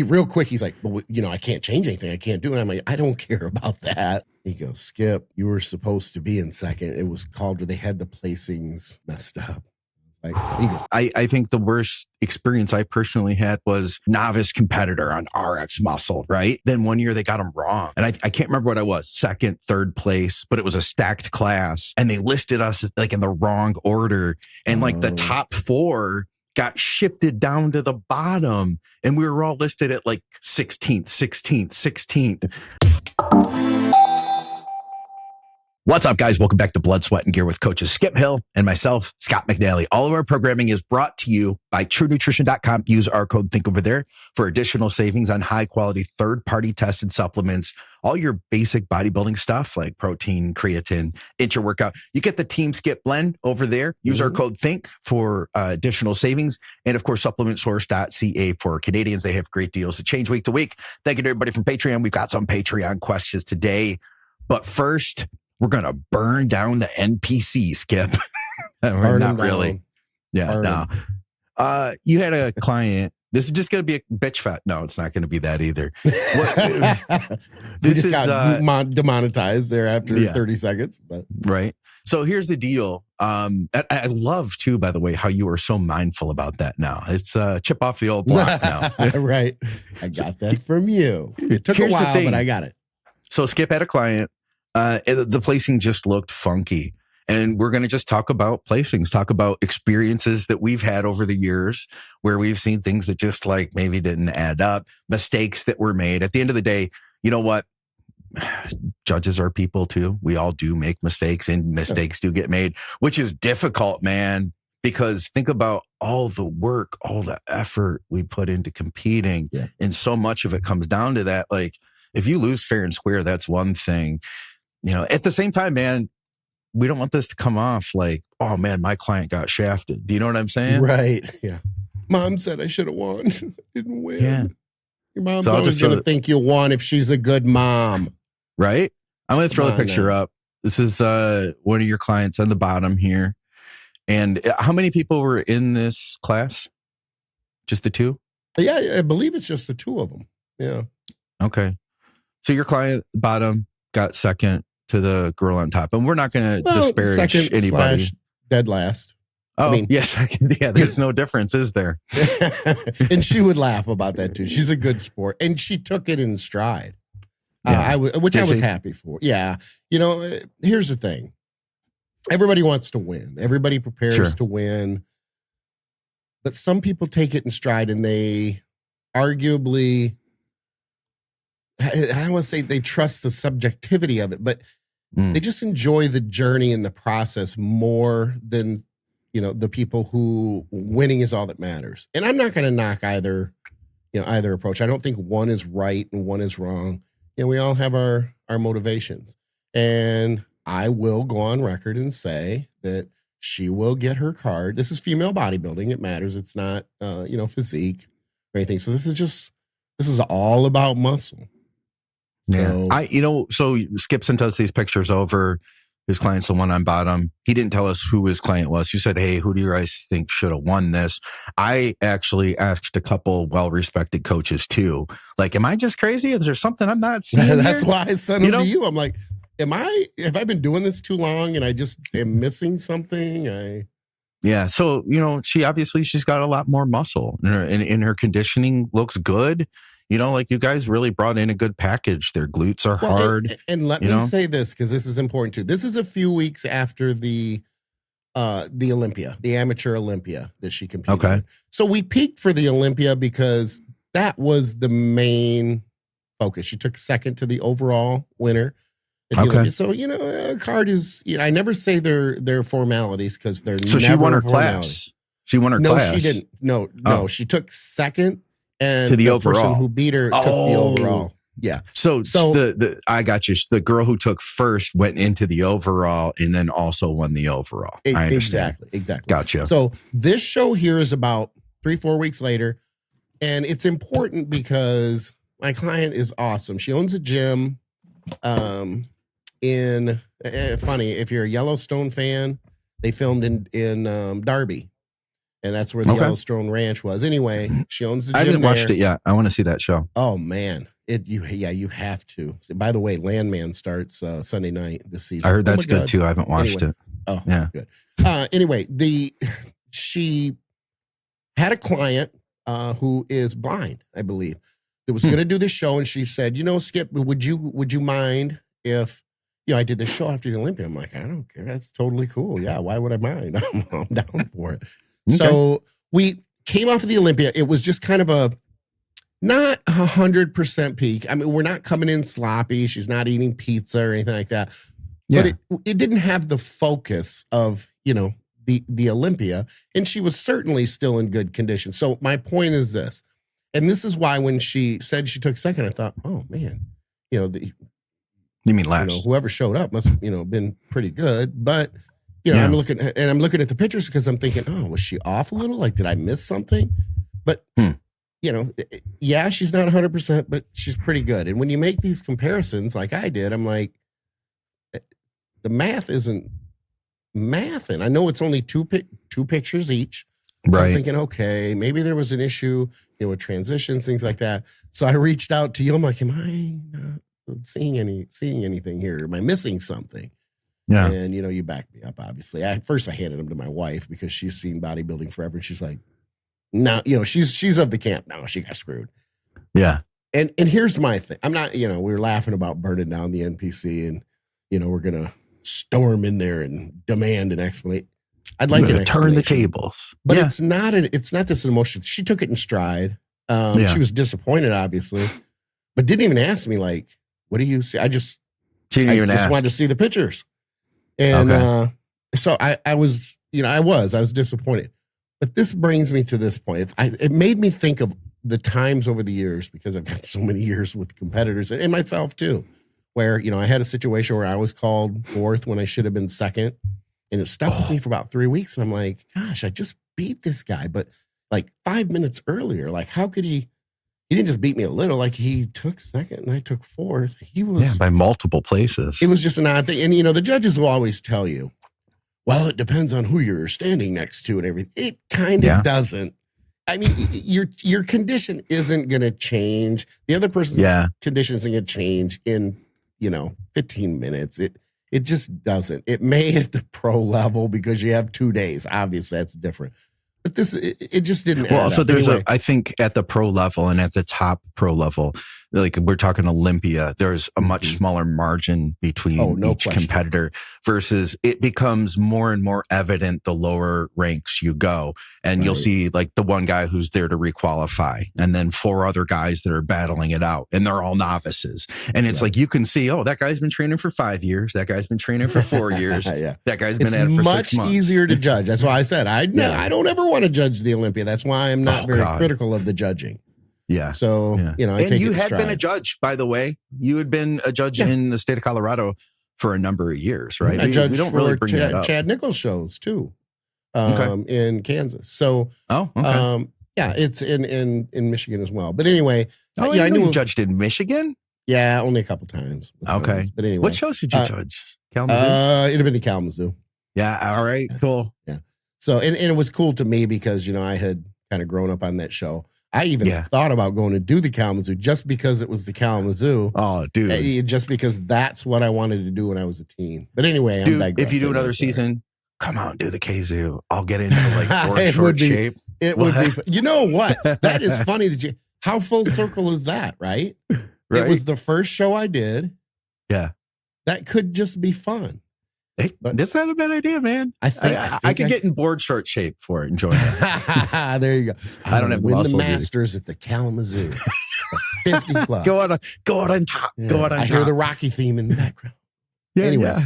real quick, he's like, well, I can't change anything. I can't do it. I'm like, I don't care about that. He goes, Skip, you were supposed to be in second. It was called where they had the placings messed up. Like, I think the worst experience I personally had was novice competitor on RX muscle, right? Then one year they got them wrong. And I can't remember what I was, second, third place, but it was a stacked class. And they listed us like in the wrong order. And like the top 4 got shifted down to the bottom. And we were all listed at like 16th, 16th. What's up, guys? Welcome back to Blood, Sweat, and Gear with coaches Skip Hill and myself, Scott McNally. All of our programming is brought to you by TrueNutrition.com. Use our code Think over there for additional savings on high-quality third-party tested supplements. All your basic bodybuilding stuff like protein, creatine, intra-workout. You get the Team Skip blend over there. Use our code Think for additional savings. And, of course, supplementsource.ca for Canadians. They have great deals that change week to week. Thank you to everybody from Patreon. We've got some Patreon questions today. But first, we're going to burn down the NPC, Skip. We're not really. Yeah, no. You had a client. This is just going to be a bitch fest. No, it's not going to be that either. This just got demonetized there after 30 seconds. But. Right. So here's the deal. I love, too, by the way, how you are so mindful about that now. It's chip off the old block now. Right. I got that from you. It took a while, but I got it. So Skip had a client. The placing just looked funky. And we're going to just talk about placings, talk about experiences that we've had over the years where we've seen things that just like maybe didn't add up, mistakes that were made. At the end of the day, you know what? Judges are people too. We all do make mistakes and mistakes do get made, which is difficult, man, because think about all the work, all the effort we put into competing. Yeah. And so much of it comes down to that. Like if you lose fair and square, that's one thing. At the same time, man, we don't want this to come off like, oh man, my client got shafted. Do you know what I'm saying? Right. Yeah. Mom said I should have won. Didn't win. Yeah. Your mom's always going to think you won if she's a good mom. Right. I'm going to throw the picture up. This is one of your clients on the bottom here. And how many people were in this class? Just the 2? Yeah, I believe it's just the 2 of them. Yeah. Okay. So your client bottom got second to the girl on top. And we're not going to disparage anybody. Dead last. Oh, yes. Yeah, there's no difference, is there? And she would laugh about that too. She's a good sport. And she took it in stride, which I was happy for. Yeah. Here's the thing. Everybody wants to win. Everybody prepares to win. But some people take it in stride and they arguably... I don't want to say they trust the subjectivity of it, but they just enjoy the journey and the process more than, the people who winning is all that matters. And I'm not going to knock either approach. I don't think one is right and one is wrong. We all have our motivations. And I will go on record and say that she will get her card. This is female bodybuilding. It matters. It's not, physique or anything. So this is all about muscle. Yeah. So Skip sent us these pictures over. His client's the one on bottom. He didn't tell us who his client was. You said, hey, who do you guys think should have won this? I actually asked a couple well-respected coaches too. Like, am I just crazy? Is there something I'm not seeing? That's why I sent them to you. I'm like, have I been doing this too long and I just am missing something? Yeah. So, she's got a lot more muscle and her conditioning looks good. Like you guys really brought in a good package. Their glutes are hard. And let me say this, because this is important too. This is a few weeks after the Olympia, the amateur Olympia that she competed in. So we peaked for the Olympia because that was the main focus. She took second to the overall winner. So, card is, I never say they're formalities because they're so never she won her class. She won her class. No, she didn't. No, she took second. And to the overall person who beat her took the overall. Yeah. So I got you. The girl who took first went into the overall and then also won the overall. I understand. Exactly. Gotcha. So this show here is about 3-4 weeks later. And it's important because my client is awesome. She owns a gym funny, if you're a Yellowstone fan, they filmed in Darby. And that's where the Yellowstone Ranch was. Anyway, she owns the gym. I haven't watched it yet. I want to see that show. Oh man, you have to. By the way, Landman starts Sunday night this season. I heard that's good too. I haven't watched it. Oh, yeah, good. Anyway, she had a client who is blind, I believe, that was going to do this show, and she said, Skip, would you mind if I did this show after the Olympia? I'm like, I don't care. That's totally cool. Yeah, why would I mind? I'm down for it. Okay. So we came off of the Olympia. It was just kind of a not 100% peak. I mean, we're not coming in sloppy. She's not eating pizza or anything like that. Yeah. But it didn't have the focus of, the Olympia. And she was certainly still in good condition. So my point is this. And this is why when she said she took second, I thought, oh, man, you mean last? Whoever showed up must have, been pretty good. But I'm looking at the pictures because I'm thinking, oh, was she off a little? Like, did I miss something? But, yeah, she's not 100%, but she's pretty good. And when you make these comparisons like I did, I'm like, the math isn't mathing. I know it's only two pictures each. So right. I'm thinking, okay, maybe there was an issue, with transitions, things like that. So I reached out to you. I'm like, am I not seeing anything here? Am I missing something? Yeah. And, you backed me up, obviously. At first, I handed them to my wife because she's seen bodybuilding forever. And she's like, no, she's of the camp. No, she got screwed. Yeah. And here's my thing. I'm not, we were laughing about burning down the NPC and, we're going to storm in there and demand an explanation. I'd like to turn the tables. But it's not this emotion. She took it in stride. She was disappointed, obviously, but didn't even ask me, like, what do you see? I just wanted to see the pictures. And so I was disappointed. But this brings me to this point. It made me think of the times over the years, because I've got so many years with competitors and myself too, where, I had a situation where I was called fourth when I should have been second. And it stuck with me for about 3 weeks. And I'm like, gosh, I just beat this guy. But like 5 minutes earlier, like, how could he didn't just beat me a little, like he took second and I took fourth. He was by multiple places. It was just an odd thing. And, the judges will always tell you, well, it depends on who you're standing next to and everything. It kind of doesn't. I mean, your condition isn't going to change. The other person's condition isn't going to change in, 15 minutes. It just doesn't. It may at the pro level because you have 2 days. Obviously, that's different. But it just didn't. Well, so there's I think at the pro level and at the top pro level, like we're talking Olympia, there's a much smaller margin between each competitor versus it becomes more and more evident the lower ranks you go. And you'll see like the one guy who's there to requalify and then 4 other guys that are battling it out and they're all novices. And it's like, you can see, that guy's been training for 5 years. That guy's been training for 4 years. That guy's been at it for 6 months. It's much easier to judge. That's why I said, I don't ever want to judge the Olympia. That's why I'm not very critical of the judging. Yeah. So, and you had been a judge, by the way. You had been a judge in the state of Colorado for a number of years, right? I judged for Chad Nichols shows too, in Kansas. So, it's in Michigan as well. But anyway, I knew you judged in Michigan. Yeah, only a couple times. Okay. But anyway, what shows did you judge? Kalamazoo? It'd have been the Kalamazoo. Yeah. All right. Cool. Yeah. So, and it was cool to me because, I had kind of grown up on that show. I even thought about going to do the Kalamazoo just because it was the Kalamazoo. Oh, dude. Just because that's what I wanted to do when I was a teen. But anyway, dude, if you do another season, come on, do the KZoo. I'll get into like short shape. It would be. You know what? That is funny how full circle is that, right? It was the first show I did. Yeah. That could just be fun. That's not a bad idea, man. I could get in board short shape for it and join it. There you go. I don't have win the Masters at the Kalamazoo. 50 plus. Go out on top. Yeah. Go out on top. I hear the Rocky theme in the background. Yeah. Anyway.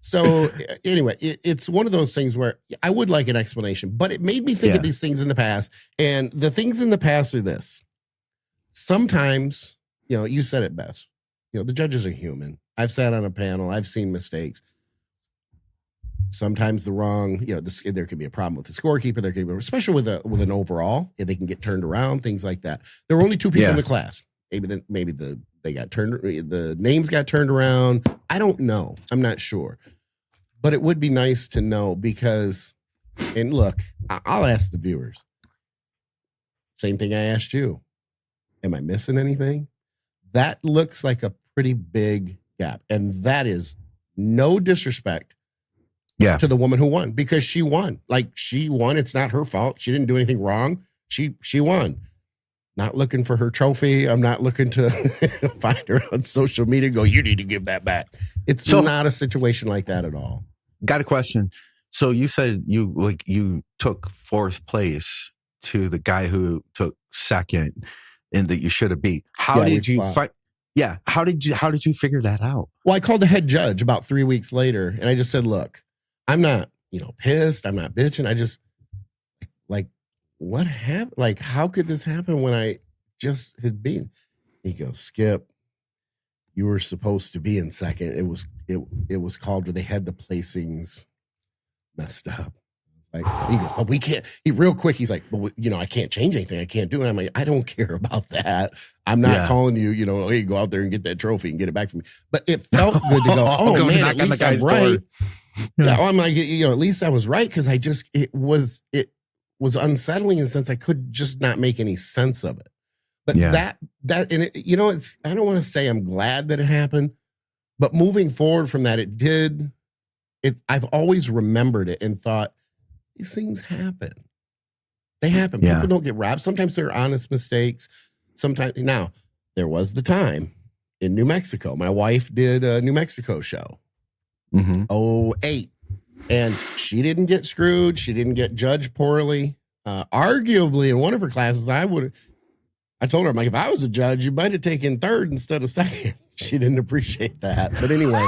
So anyway, it's one of those things where I would like an explanation, but it made me think of these things in the past. And the things in the past are this. Sometimes, you said it best. The judges are human. I've sat on a panel. I've seen mistakes. Sometimes the wrong, there could be a problem with the scorekeeper. There could be, especially with an overall, they can get turned around, things like that. There were only 2 people in the class. Maybe the names got turned around. I don't know. I'm not sure. But it would be nice to know because And look, I'll ask the viewers. Same thing I asked you. Am I missing anything? That looks like a pretty big gap. And that is no disrespect to the woman who won, because she won. Like, she won. It's not her fault. She didn't do anything wrong. She won. Not looking for her trophy. I'm not looking to find her on social media and go, you need to give that back. It's not a situation like that at all. Got a question. So you said you took fourth place to the guy who took second and that you should have beat. How did you fight? Yeah. How did you figure that out? Well, I called the head judge about 3 weeks later and I just said, look, I'm not, pissed. I'm not bitching. I just what happened? Like, how could this happen when I just had been? He goes, Skip, you were supposed to be in second. It was called where they had the placings messed up. Like, he goes, but we can't. Real quick, he's like, but I can't change anything. I can't do it. I'm like, I don't care about that. I'm not calling you. Hey, go out there and get that trophy and get it back from me. But it felt good to go. Oh man, at least I'm right. Yeah, I'm like, at least I was right, because it was unsettling in the sense I could just not make any sense of it. But that and it's, I don't want to say I'm glad that it happened, but moving forward from that, I've always remembered it and thought, these things happen. They happen. Yeah. People don't get robbed. Sometimes they're honest mistakes. Sometimes, now, there was the time in New Mexico. My wife did a New Mexico show. 08. And she didn't get screwed. She didn't get judged poorly. Arguably, in one of her classes, I told her, I'm like, if I was a judge, you might have taken third instead of second. She didn't appreciate that. But anyway,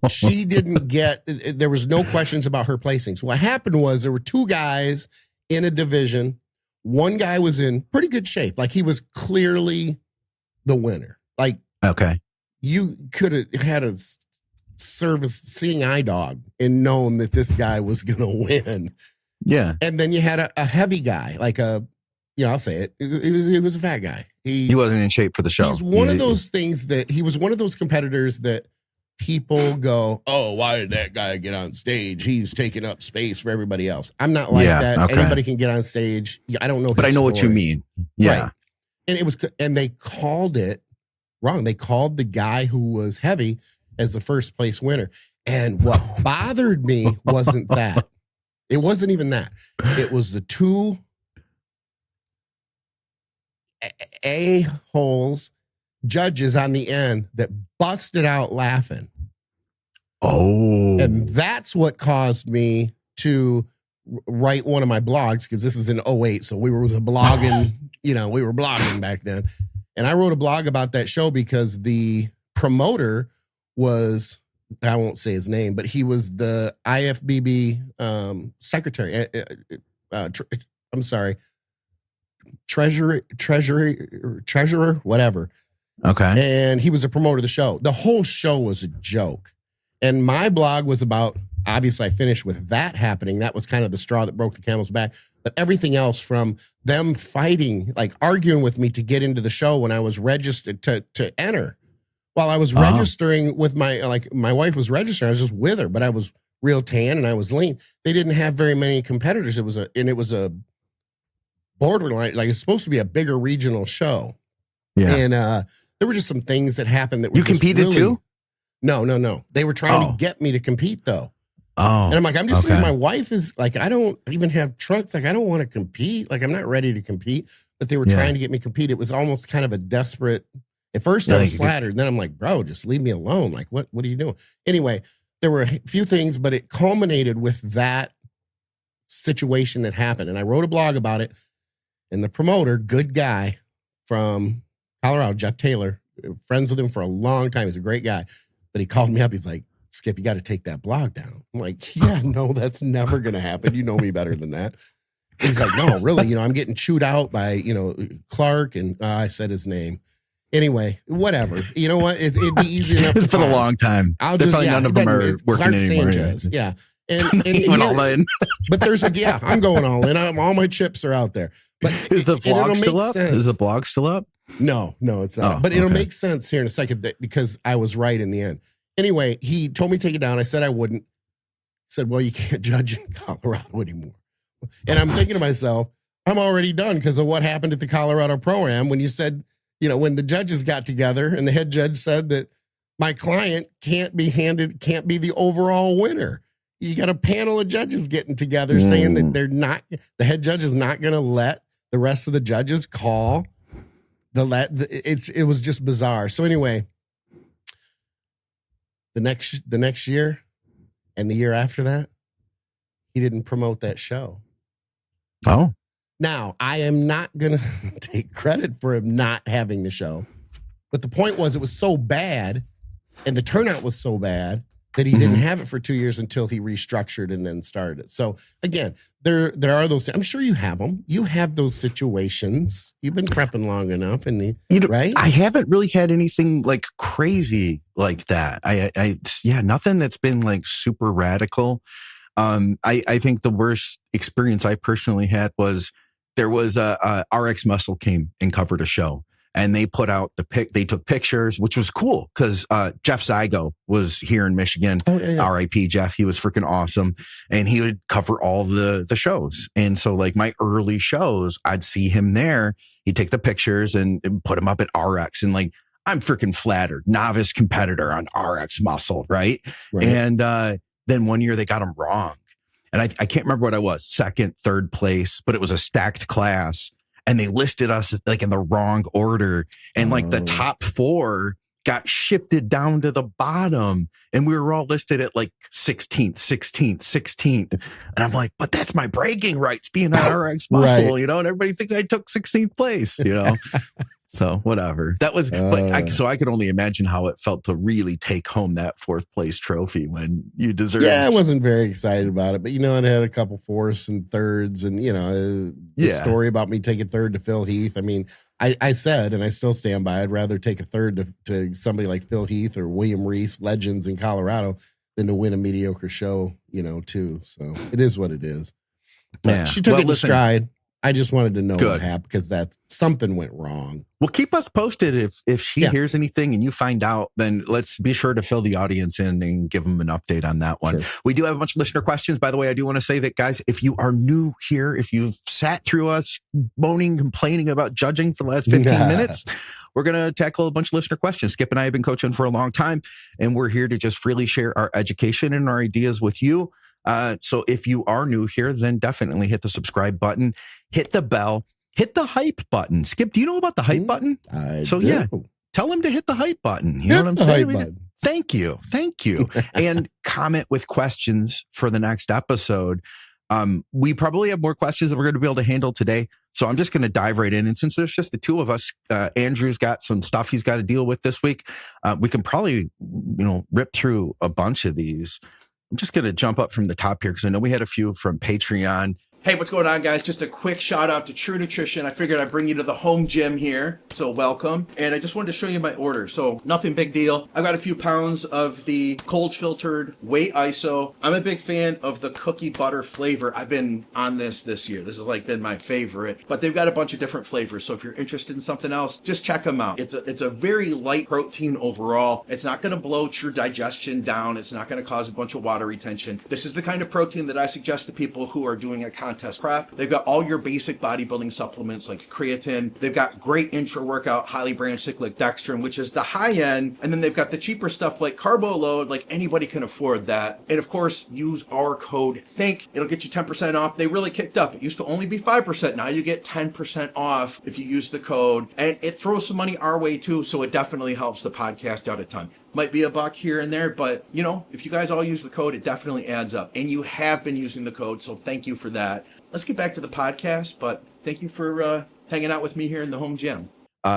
she didn't get, there was no questions about her placings. What happened was there were two guys in a division. One guy was in pretty good shape. Like, he was clearly the winner. Like, okay, you could have had a seeing eye dog and known that this guy was going to win. Yeah. And then you had a heavy guy, like I'll say it. He was a fat guy. He wasn't in shape for the show. He's one of those things that he was one of those competitors that people go, oh, why did that guy get on stage? He's taking up space for everybody else. I'm not like that. Okay. Anybody can get on stage. I don't know. But I know what you mean. Yeah. Right. And they called it wrong. They called the guy who was heavy as the first place winner. And what bothered me wasn't that. It wasn't even that. It was the two a-holes judges on the end that busted out laughing. Oh. And that's what caused me to write one of my blogs, because this is in 08. So we were blogging, we were blogging back then. And I wrote a blog about that show because the promoter was, I won't say his name, but he was the IFBB secretary. I'm sorry. Treasurer, whatever. Okay. And he was a promoter of the show. The whole show was a joke. And my blog was about, obviously I finished with that happening. That was kind of the straw that broke the camel's back. But everything else, from them fighting, like arguing with me to get into the show when I was registered to enter. While I was registering with my wife was registering, I was just with her, but I was real tan and I was lean. They didn't have very many competitors. It was a borderline, like, it's supposed to be a bigger regional show. Yeah. And there were just some things that happened that were You competed too? No. They were trying to get me to compete though. Oh. And I'm like, I'm just thinking, my wife is like, I don't even have trunks. Like, I don't want to compete. Like, I'm not ready to compete. But they were trying to get me to compete. It was almost kind of a desperate. At first I was flattered. Then I'm like, bro, just leave me alone. Like, what are you doing? Anyway, there were a few things, but it culminated with that situation that happened. And I wrote a blog about it. And the promoter, good guy from Colorado, Jeff Taylor, friends with him for a long time. He's a great guy. But he called me up. He's like, Skip, you got to take that blog down. I'm like, yeah, no, that's never going to happen. You know me better than that. And he's like, no, really, I'm getting chewed out by, Clark. And I said his name. Anyway, whatever. You know what? It'd be easy enough. It's been a long time. Probably none of them are working Clark anymore. Sanchez. Yeah. And went all in. But I'm going all in. All my chips are out there. But is the vlog still up? Sense. Is the blog still up? No, it's not. But it'll make sense here in a second because I was right in the end. Anyway, he told me to take it down. I said I wouldn't. said, well, you can't judge in Colorado anymore. And I'm thinking to myself, I'm already done because of what happened at the Colorado Pro-Am when you said, when the judges got together and the head judge said that my client can't be the overall winner. You got a panel of judges getting together saying that the head judge is not going to let the rest of the judges call it was just bizarre. So anyway, the next year and the year after that, he didn't promote that show. Oh. Now, I am not going to take credit for him not having the show. But the point was it was so bad and the turnout was so bad that he didn't have it for 2 years until he restructured and then started it. So again, there are those. I'm sure you have them. You have those situations. You've been prepping long enough, and right? I haven't really had anything like crazy like that. Nothing that's been like super radical. I think the worst experience I personally had was there was a RX Muscle came and covered a show. And they put out they took pictures, which was cool because Jeff Zygo was here in Michigan. Oh, yeah. R.I.P. Jeff. He was freaking awesome. And he would cover all the shows. And so like my early shows, I'd see him there. He'd take the pictures and put them up at RX. And like, I'm freaking flattered. Novice competitor on RX Muscle, right? And then one year they got him wrong. And I can't remember what I was, second, third place, but it was a stacked class. And they listed us like in the wrong order. And like the top 4 got shifted down to the bottom. And we were all listed at like 16th. And I'm like, but that's my bragging rights being on RX Muscle, and everybody thinks I took 16th place, So whatever. That was, so I could only imagine how it felt to really take home that 4th place trophy when you deserved. Yeah, I wasn't very excited about it, but it had a couple 4ths and 3rds, and the story about me taking 3rd to Phil Heath. I mean, I said, and I still stand by, I'd rather take a 3rd to somebody like Phil Heath or William Reese, legends in Colorado, than to win a mediocre show, too. So it is what it is. But she took it in stride. I just wanted to know what happened because something went wrong. Well, keep us posted if she hears anything and you find out, then let's be sure to fill the audience in and give them an update on that one. Sure. We do have a bunch of listener questions. By the way, I do want to say that, guys, if you are new here, if you've sat through us moaning, complaining about judging for the last 15 minutes, we're going to tackle a bunch of listener questions. Skip and I have been coaching for a long time, and we're here to just freely share our education and our ideas with you. So if you are new here, then definitely hit the subscribe button, hit the bell, hit the hype button. Skip, do you know about the hype button? I do. Tell them to hit the hype button. You know what I'm saying? Thank you. And comment with questions for the next episode. We probably have more questions that we're going to be able to handle today. So I'm just going to dive right in. And since there's just the two of us, Andrew's got some stuff he's got to deal with this week. We can probably, rip through a bunch of these. I'm just going to jump up from the top here because I know we had a few from Patreon. Hey, what's going on, guys? Just a quick shout out to True Nutrition. I figured I'd bring you to the home gym here, so welcome. And I just wanted to show you my order. So nothing big deal. I've got a few pounds of the cold filtered whey iso. I'm a big fan of the cookie butter flavor. I've been on this year. This has been my favorite, but they've got a bunch of different flavors. So if you're interested in something else, just check them out. It's a very light protein overall. It's not going to bloat your digestion down. It's not going to cause a bunch of water retention. This is the kind of protein that I suggest to people who are doing a contest prep. They've got all your basic bodybuilding supplements like creatine. They've got great intra-workout, highly branched cyclic dextrin, which is the high end. And then they've got the cheaper stuff like Carbo Load, like anybody can afford that. And of course, use our code THINK. It'll get you 10% off. They really kicked up. It used to only be 5%. Now you get 10% off if you use the code. And it throws some money our way too, so it definitely helps the podcast out a ton. Might be $1 here and there, but if you guys all use the code, it definitely adds up. And you have been using the code, so thank you for that. Let's get back to the podcast, but thank you for hanging out with me here in the home gym.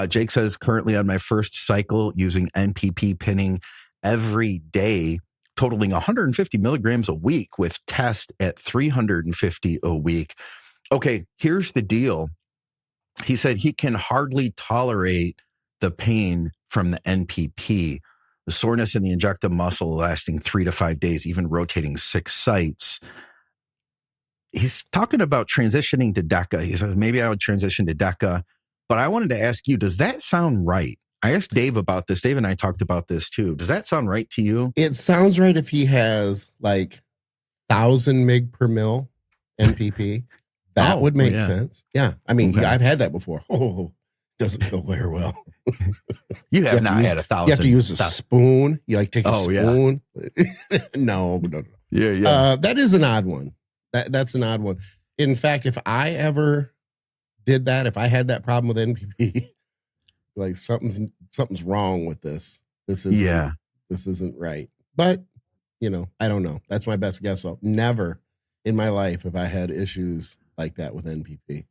Jake says, currently on my first cycle using NPP pinning every day, totaling 150 milligrams a week with test at 350 a week. Okay, here's the deal. He said he can hardly tolerate the pain from the NPP. The soreness in the injective muscle lasting 3 to 5 days, even rotating 6 sites. He's talking about transitioning to DECA. He says, maybe I would transition to DECA. But I wanted to ask you, does that sound right? I asked Dave about this. Dave and I talked about this too. Does that sound right to you? It sounds right if he has 1,000 mg per mil NPP. That would make sense. Yeah. I mean, I've had that before. Oh, doesn't go very well. You have not had 1,000. You have to use a spoon. You like take a spoon. Yeah. No. Yeah. That is an odd one. That's an odd one. In fact, if I ever did that, if I had that problem with NPP, like something's wrong with this. This isn't right. But, I don't know. That's my best guess. So never in my life have I had issues like that with NPP.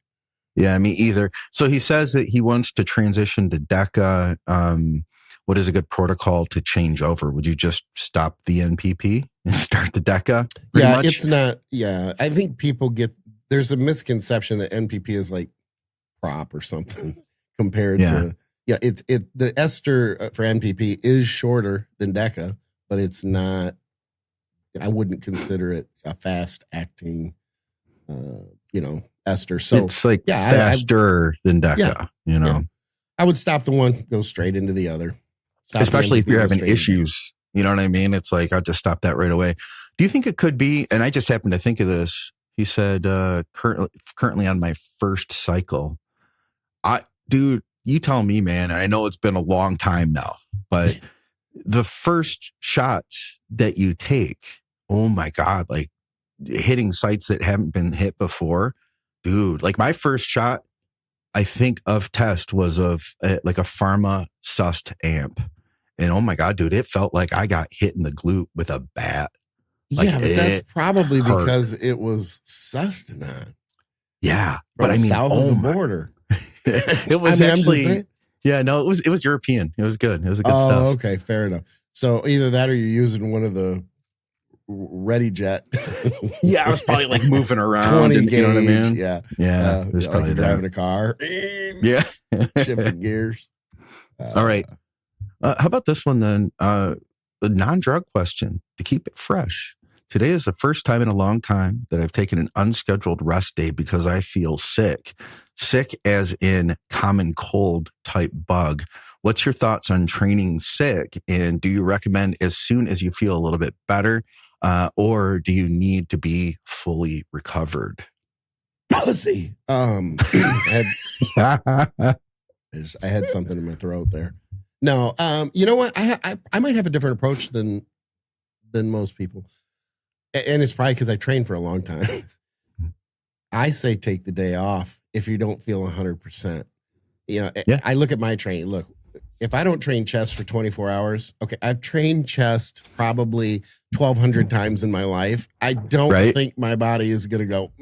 Yeah, me either. So he says that he wants to transition to DECA. What is a good protocol to change over? Would you just stop the NPP and start the DECA? Yeah, it's not. Yeah, I think there's a misconception that NPP is like prop or something compared to. Yeah, the ester for NPP is shorter than DECA, but it's not. I wouldn't consider it a fast acting, ester. So it's like faster than DECA. Yeah. I would stop the one, go straight into the other. Especially if you're having issues, you know what I mean? It's like, I'll just stop that right away. Do you think it could be, and I just happened to think of this, he said, currently on my first cycle, dude, you tell me, man, I know it's been a long time now, but the first shots that you take, oh my God, like hitting sites that haven't been hit before, dude, like my first shot, I think of test was of like a Pharma Sust amp. And oh my God, dude, it felt like I got hit in the glute with a bat. Like, yeah, but that's probably because it was Sustanon. Yeah. But I mean, south of the border. It was actually, yeah, no, it was European. It was good. It was a good stuff. Okay, fair enough. So either that or you're using one of the Ready Jet. Yeah, I was probably like moving around. 20 and, gauge, you know what I mean? Yeah. It was like you're driving a car. Yeah. Shifting gears. All right. How about this one then? A non-drug question to keep it fresh. Today is the first time in a long time that I've taken an unscheduled rest day because I feel sick. Sick as in common cold type bug. What's your thoughts on training sick? And do you recommend as soon as you feel a little bit better, or do you need to be fully recovered? Let's see. I had something in my throat there. No, you know what? I might have a different approach than most people. And it's probably because I trained for a long time. I say take the day off if you don't feel 100%. I look at my training. Look, if I don't train chest for 24 hours, okay, I've trained chest probably 1,200 times in my life. I don't think my body is going to go,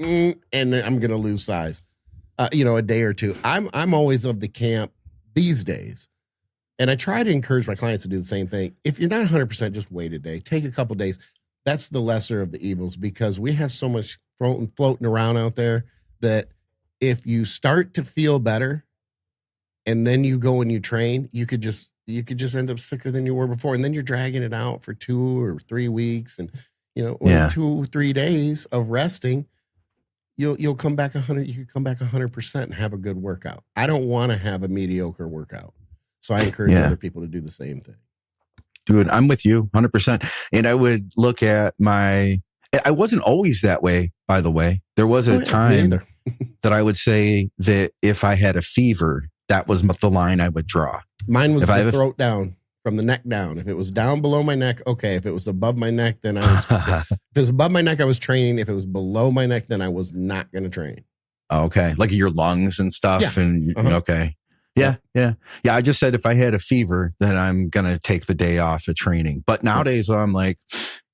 and I'm going to lose size, a day or two. I'm always of the camp these days. And I try to encourage my clients to do the same thing. If you're not 100%, just wait a day. Take a couple days. That's the lesser of the evils because we have so much floating around out there that if you start to feel better and then you go and you train, you could just end up sicker than you were before. And then you're dragging it out for 2 or 3 weeks. And, 2 or 3 days of resting, you'll come back 100. You could come back 100% and have a good workout. I don't want to have a mediocre workout. So I encourage other people to do the same thing. Dude, I'm with you 100%. And I would look at I wasn't always that way, by the way. There was a time that I would say that if I had a fever, that was the line I would draw. Mine was the throat down, from the neck down. If it was down below my neck, okay. If it was above my neck, then I was, if it was above my neck, I was training. If it was below my neck, then I was not going to train. Okay. Like your lungs and stuff. Yeah. And okay. Yeah. I just said if I had a fever, then I'm going to take the day off of training. But nowadays I'm like,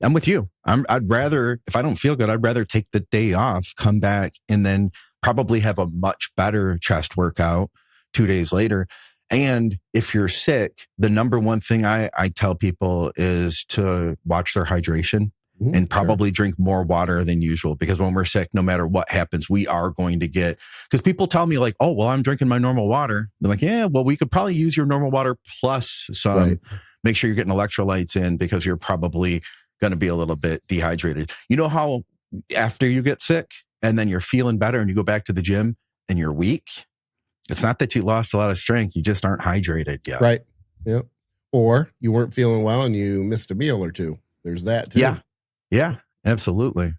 I'm with you. I'd rather, if I don't feel good, I'd rather take the day off, come back, and then probably have a much better chest workout 2 days later. And if you're sick, the number one thing I tell people is to watch their hydration. And probably drink more water than usual, because when we're sick, no matter what happens, we are going to get, because people tell me like, oh, well, I'm drinking my normal water. They're like, yeah, well, we could probably use your normal water plus some. Right. Make sure you're getting electrolytes in because you're probably going to be a little bit dehydrated. You know how after you get sick and then you're feeling better and you go back to the gym and you're weak? It's not that you lost a lot of strength. You just aren't hydrated yet. Right. Yep. Or you weren't feeling well and you missed a meal or two. There's that too. Yeah. Absolutely.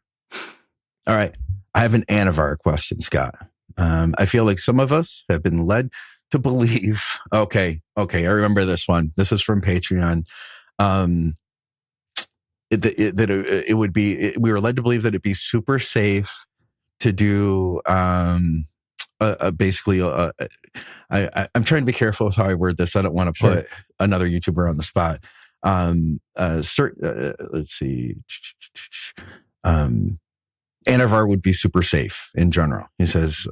All right. I have an Anavar question, Scott. I feel like some of us have been led to believe. Okay. I remember this one. This is from Patreon. It would be. We were led to believe that it'd be super safe to do. Basically, I'm trying to be careful with how I word this. I don't want to put another YouTuber on the spot. Let's see. Anavar would be super safe in general. He says,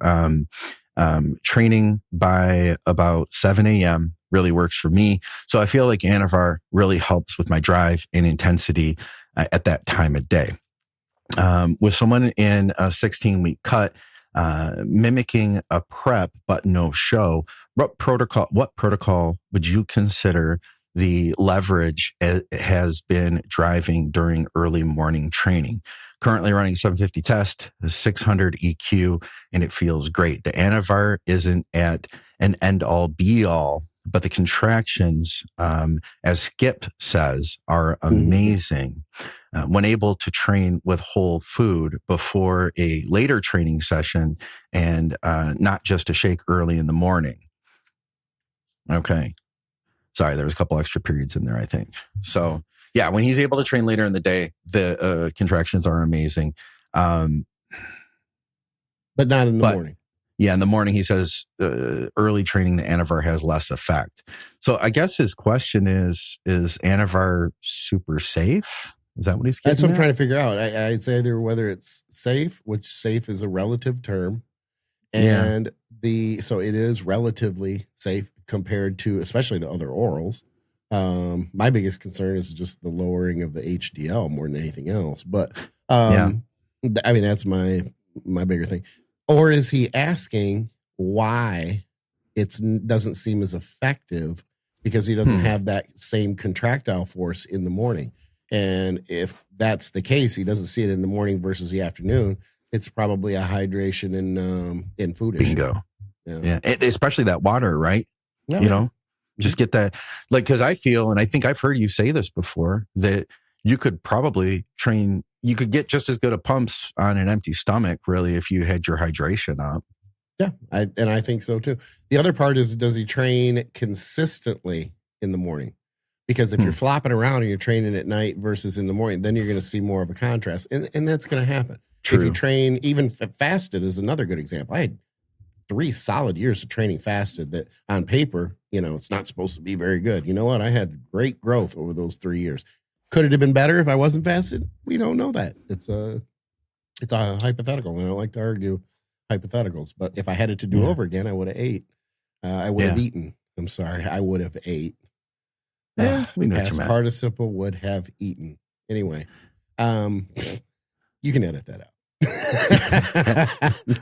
training by about 7 a.m. really works for me. So I feel like Anavar really helps with my drive and intensity at that time of day. With someone in a 16-week cut, mimicking a prep but no show, what protocol would you consider the leverage has been driving during early morning training? Currently running 750 test, 600 EQ, and it feels great. The Anavar isn't at an end all be all, but the contractions, as Skip says, are amazing. When able to train with whole food before a later training session and not just a shake early in the morning. Okay. Sorry, there was a couple extra periods in there, I think. So yeah, when he's able to train later in the day, the contractions are amazing. But not in the morning. Yeah, in the morning, he says early training, the Anavar has less effect. So I guess his question is Anavar super safe? Is that what he's getting That's what I'm at? trying to figure out. I'd say either whether it's safe, which safe is a relative term, and so it is relatively safe compared to, especially to other orals. My biggest concern is just the lowering of the HDL more than anything else. But I mean, that's my bigger thing. Or is he asking why it doesn't seem as effective because he doesn't have that same contractile force in the morning? And if that's the case, he doesn't see it in the morning versus the afternoon. It's probably a hydration in food issue. Bingo. Yeah. Especially that water, right? Yeah. You know, just get that, like, because I feel, and I think I've heard you say this before, that you could probably train, you could get just as good a pumps on an empty stomach, really, if you had your hydration up. Yeah, I think so too. The other part is, does he train consistently in the morning? Because if you're flopping around and you're training at night versus in the morning, then you're going to see more of a contrast. And that's going to happen. True. If you train, even fasted is another good example. I had 3 solid years of training fasted that on paper, it's not supposed to be very good. You know what? I had great growth over those 3 years. Could it have been better if I wasn't fasted? We don't know that. It's a hypothetical, and I don't like to argue hypotheticals. But if I had it to do over again, I would have ate. I would have eaten. I'm sorry. I would have ate. We know Past participle would have eaten. Anyway, you can edit that out.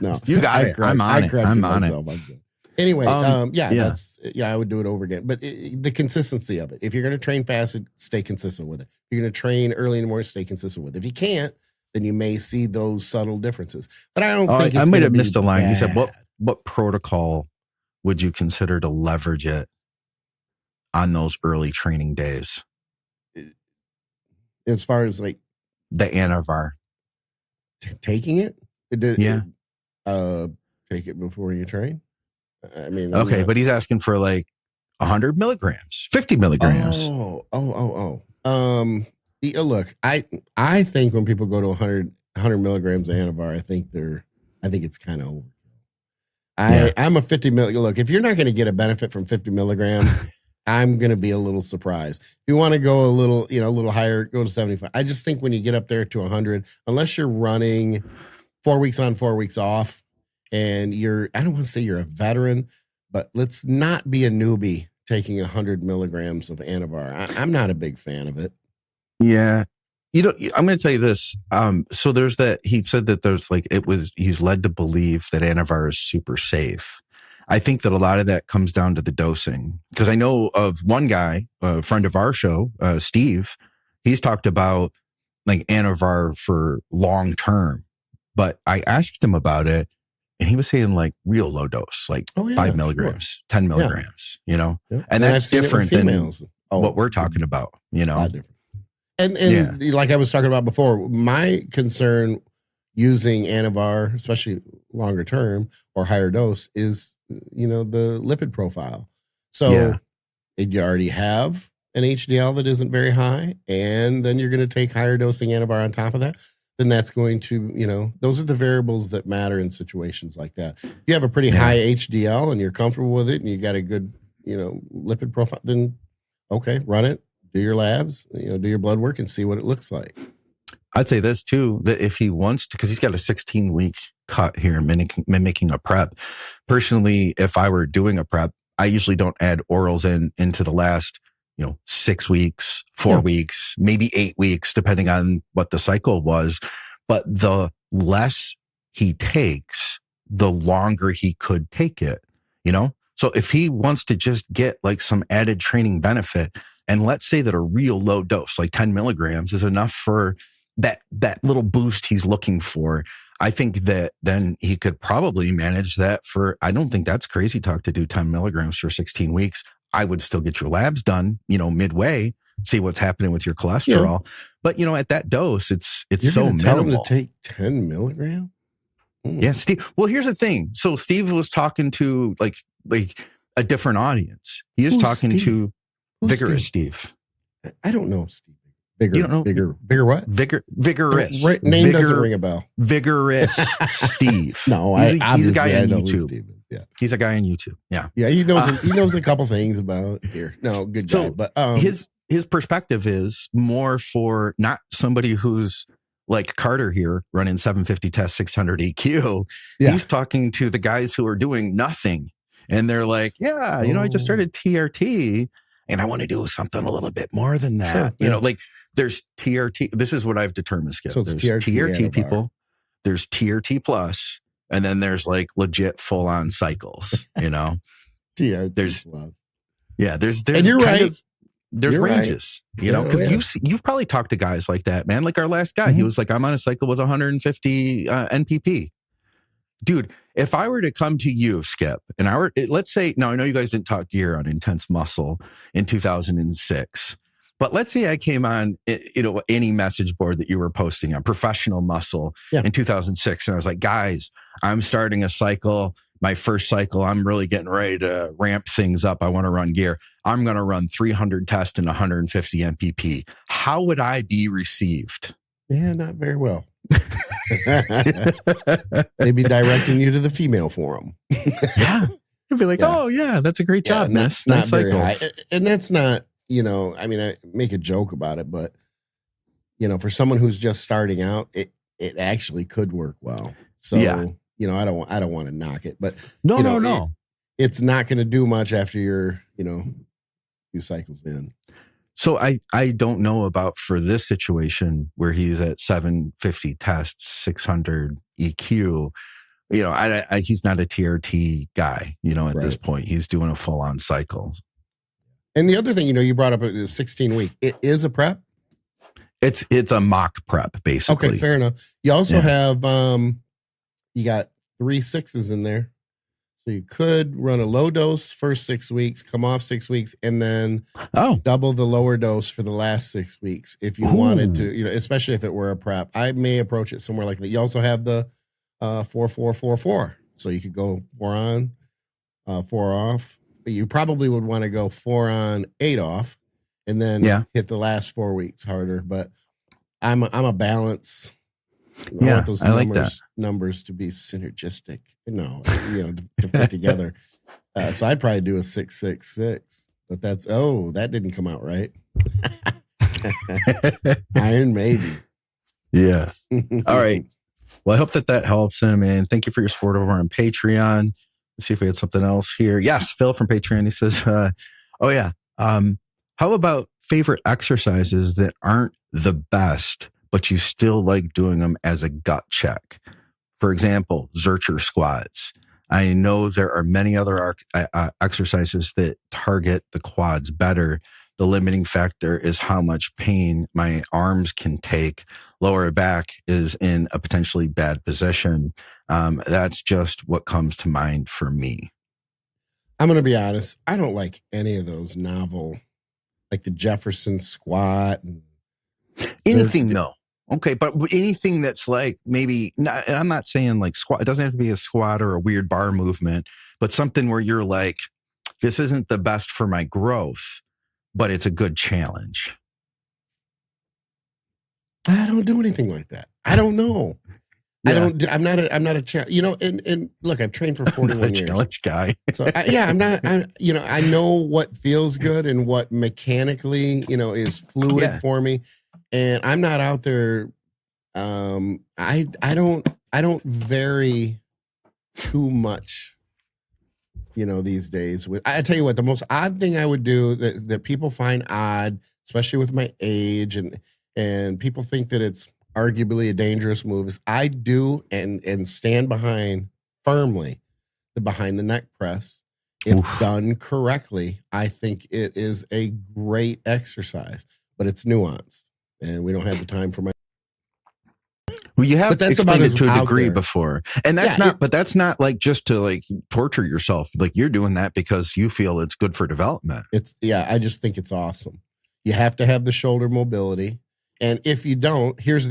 No, you got it. I'm on it. I'm on it. Anyway, that's I would do it over again. But the consistency of it. If you're going to train fasted, stay consistent with it. If you're going to train early in the morning, stay consistent with it. If you can't, then you may see those subtle differences. But I don't think I might have missed a line. Bad. You said what protocol would you consider to leverage it on those early training days? As far as like the Anavar. Taking it? Take it before you train? I mean, okay, but he's asking for like 100 milligrams, 50 milligrams. Look, I think when people go to 100 milligrams of Anavar, I think it's kind of over. I'm a 50 milligram. Look, if you're not going to get a benefit from 50 milligram, I'm going to be a little surprised. If you want to go a little higher, go to 75. I just think when you get up there to 100, unless you're running 4 weeks on, 4 weeks off, and I don't want to say you're a veteran, but let's not be a newbie taking 100 milligrams of Anavar. I'm not a big fan of it. Yeah. I'm going to tell you this. So there's that, he said that he's led to believe that Anavar is super safe. I think that a lot of that comes down to the dosing, because I know of one guy, a friend of our show, Steve, he's talked about like Anavar for long term, but I asked him about it and he was saying like real low dose, like 5 milligrams, 10 milligrams, and that's different than what we're talking about, A lot different. And like I was talking about before, my concern using Anavar, especially longer term or higher dose, is the lipid profile. So you already have an HDL that isn't very high, and then you're going to take higher dosing Anavar on top of that. Then that's going to, those are the variables that matter in situations like that. If you have a pretty high HDL and you're comfortable with it and you got a good, lipid profile, then okay, run it, do your labs, do your blood work and see what it looks like. I'd say this too, that if he wants to, because he's got a 16-week cut here, mimicking a prep. Personally, if I were doing a prep, I usually don't add orals into the last, 6 weeks, 4 weeks, maybe 8 weeks, depending on what the cycle was. But the less he takes, the longer he could take it, So if he wants to just get like some added training benefit, and let's say that a real low dose, like 10 milligrams, is enough for that little boost he's looking for, I think that then he could probably manage that for, I don't think that's crazy talk to do 10 milligrams for 16 weeks. I would still get your labs done, midway, see what's happening with your cholesterol. But, at that dose, it's You're so minimal. Tell him minimal. to take 10 milligrams? Yeah, Steve. Well, here's the thing. So Steve was talking to like a different audience. He is talking to Vigorous Steve. I don't know Steve. Bigger, you don't know? Bigger what? Vigorous. Name doesn't ring a bell. Vigorous Steve. No, he's a guy on YouTube. Yeah, he's a guy on YouTube. Yeah, he knows. He knows a couple things about here. No, good guy. But his perspective is more for not somebody who's like Carter here running 750 test 600 EQ. Yeah. He's talking to the guys who are doing nothing, and they're like, I just started TRT. And I want to do something a little bit more than that. Sure, like there's TRT. This is what I've determined, Skip. So there's TRT people, there's TRT plus, and then there's like legit full on cycles, TRT there's plus. Yeah, there's and you're right. There's ranges, because you've probably talked to guys like that, man. Like our last guy, he was like, I'm on a cycle with 150 NPP. Dude, if I were to come to you, Skip, and let's say, now I know you guys didn't talk gear on Intense Muscle in 2006, but let's say I came on, any message board that you were posting on Professional Muscle in 2006, and I was like, guys, I'm starting a cycle, my first cycle, I'm really getting ready to ramp things up. I want to run gear. I'm going to run 300 tests and 150 MPP. How would I be received? Yeah, not very well. They'd be directing you to the female forum. Yeah. They'd be like, oh yeah, that's a great job, miss. Not very high. And that's not, I make a joke about it, but for someone who's just starting out, it actually could work well. So, I don't want to knock it, but no. It's not going to do much after you're, few cycles in. So I don't know about for this situation where he's at 750 tests, 600 EQ. He's not a TRT guy. At this point, he's doing a full on cycle. And the other thing, you brought up is 16 week. It is a prep. It's a mock prep, basically. Okay, fair enough. You also have you got 3 6s in there. So you could run a low dose first 6 weeks, come off 6 weeks, and then double the lower dose for the last 6 weeks if you wanted to, especially if it were a prep. I may approach it somewhere like that. You also have the 4-4-4-4. So you could go 4 on, 4 off. But you probably would want to go 4 on, 8 off, and then hit the last 4 weeks harder. But I'm a balance. I want those numbers to be synergistic, to fit together. So I'd probably do a 6-6-6, but that didn't come out right. Iron Maiden. Yeah. All right. Well, I hope that helps him, and thank you for your support over on Patreon. Let's see if we had something else here. Yes, Phil from Patreon. He says, how about favorite exercises that aren't the best, but you still like doing them as a gut check? For example, Zercher squats. I know there are many other exercises that target the quads better. The limiting factor is how much pain my arms can take. Lower back is in a potentially bad position. That's just what comes to mind for me. I'm going to be honest. I don't like any of those novel, like the Jefferson squat and Anything though. Okay. But anything that's like maybe not, and I'm not saying like squat. It doesn't have to be a squat or a weird bar movement, but something where you're like, this isn't the best for my growth, but it's a good challenge. I don't do anything like that. I don't know. Yeah. I'm not a challenge, and look, I've trained for 41 years. Challenge guy. So I know what feels good and what mechanically, is fluid for me. And I'm not out there. I don't vary too much, these days. I tell you what, the most odd thing I would do that people find odd, especially with my age and people think that it's arguably a dangerous move, is I do and stand firmly behind the neck press. If done correctly, I think it is a great exercise, but it's nuanced, and we don't have the time for my. Well, you have explained it to a degree before, and that's but that's not like just to like torture yourself. Like you're doing that because you feel it's good for development. I just think it's awesome. You have to have the shoulder mobility. And if you don't, here's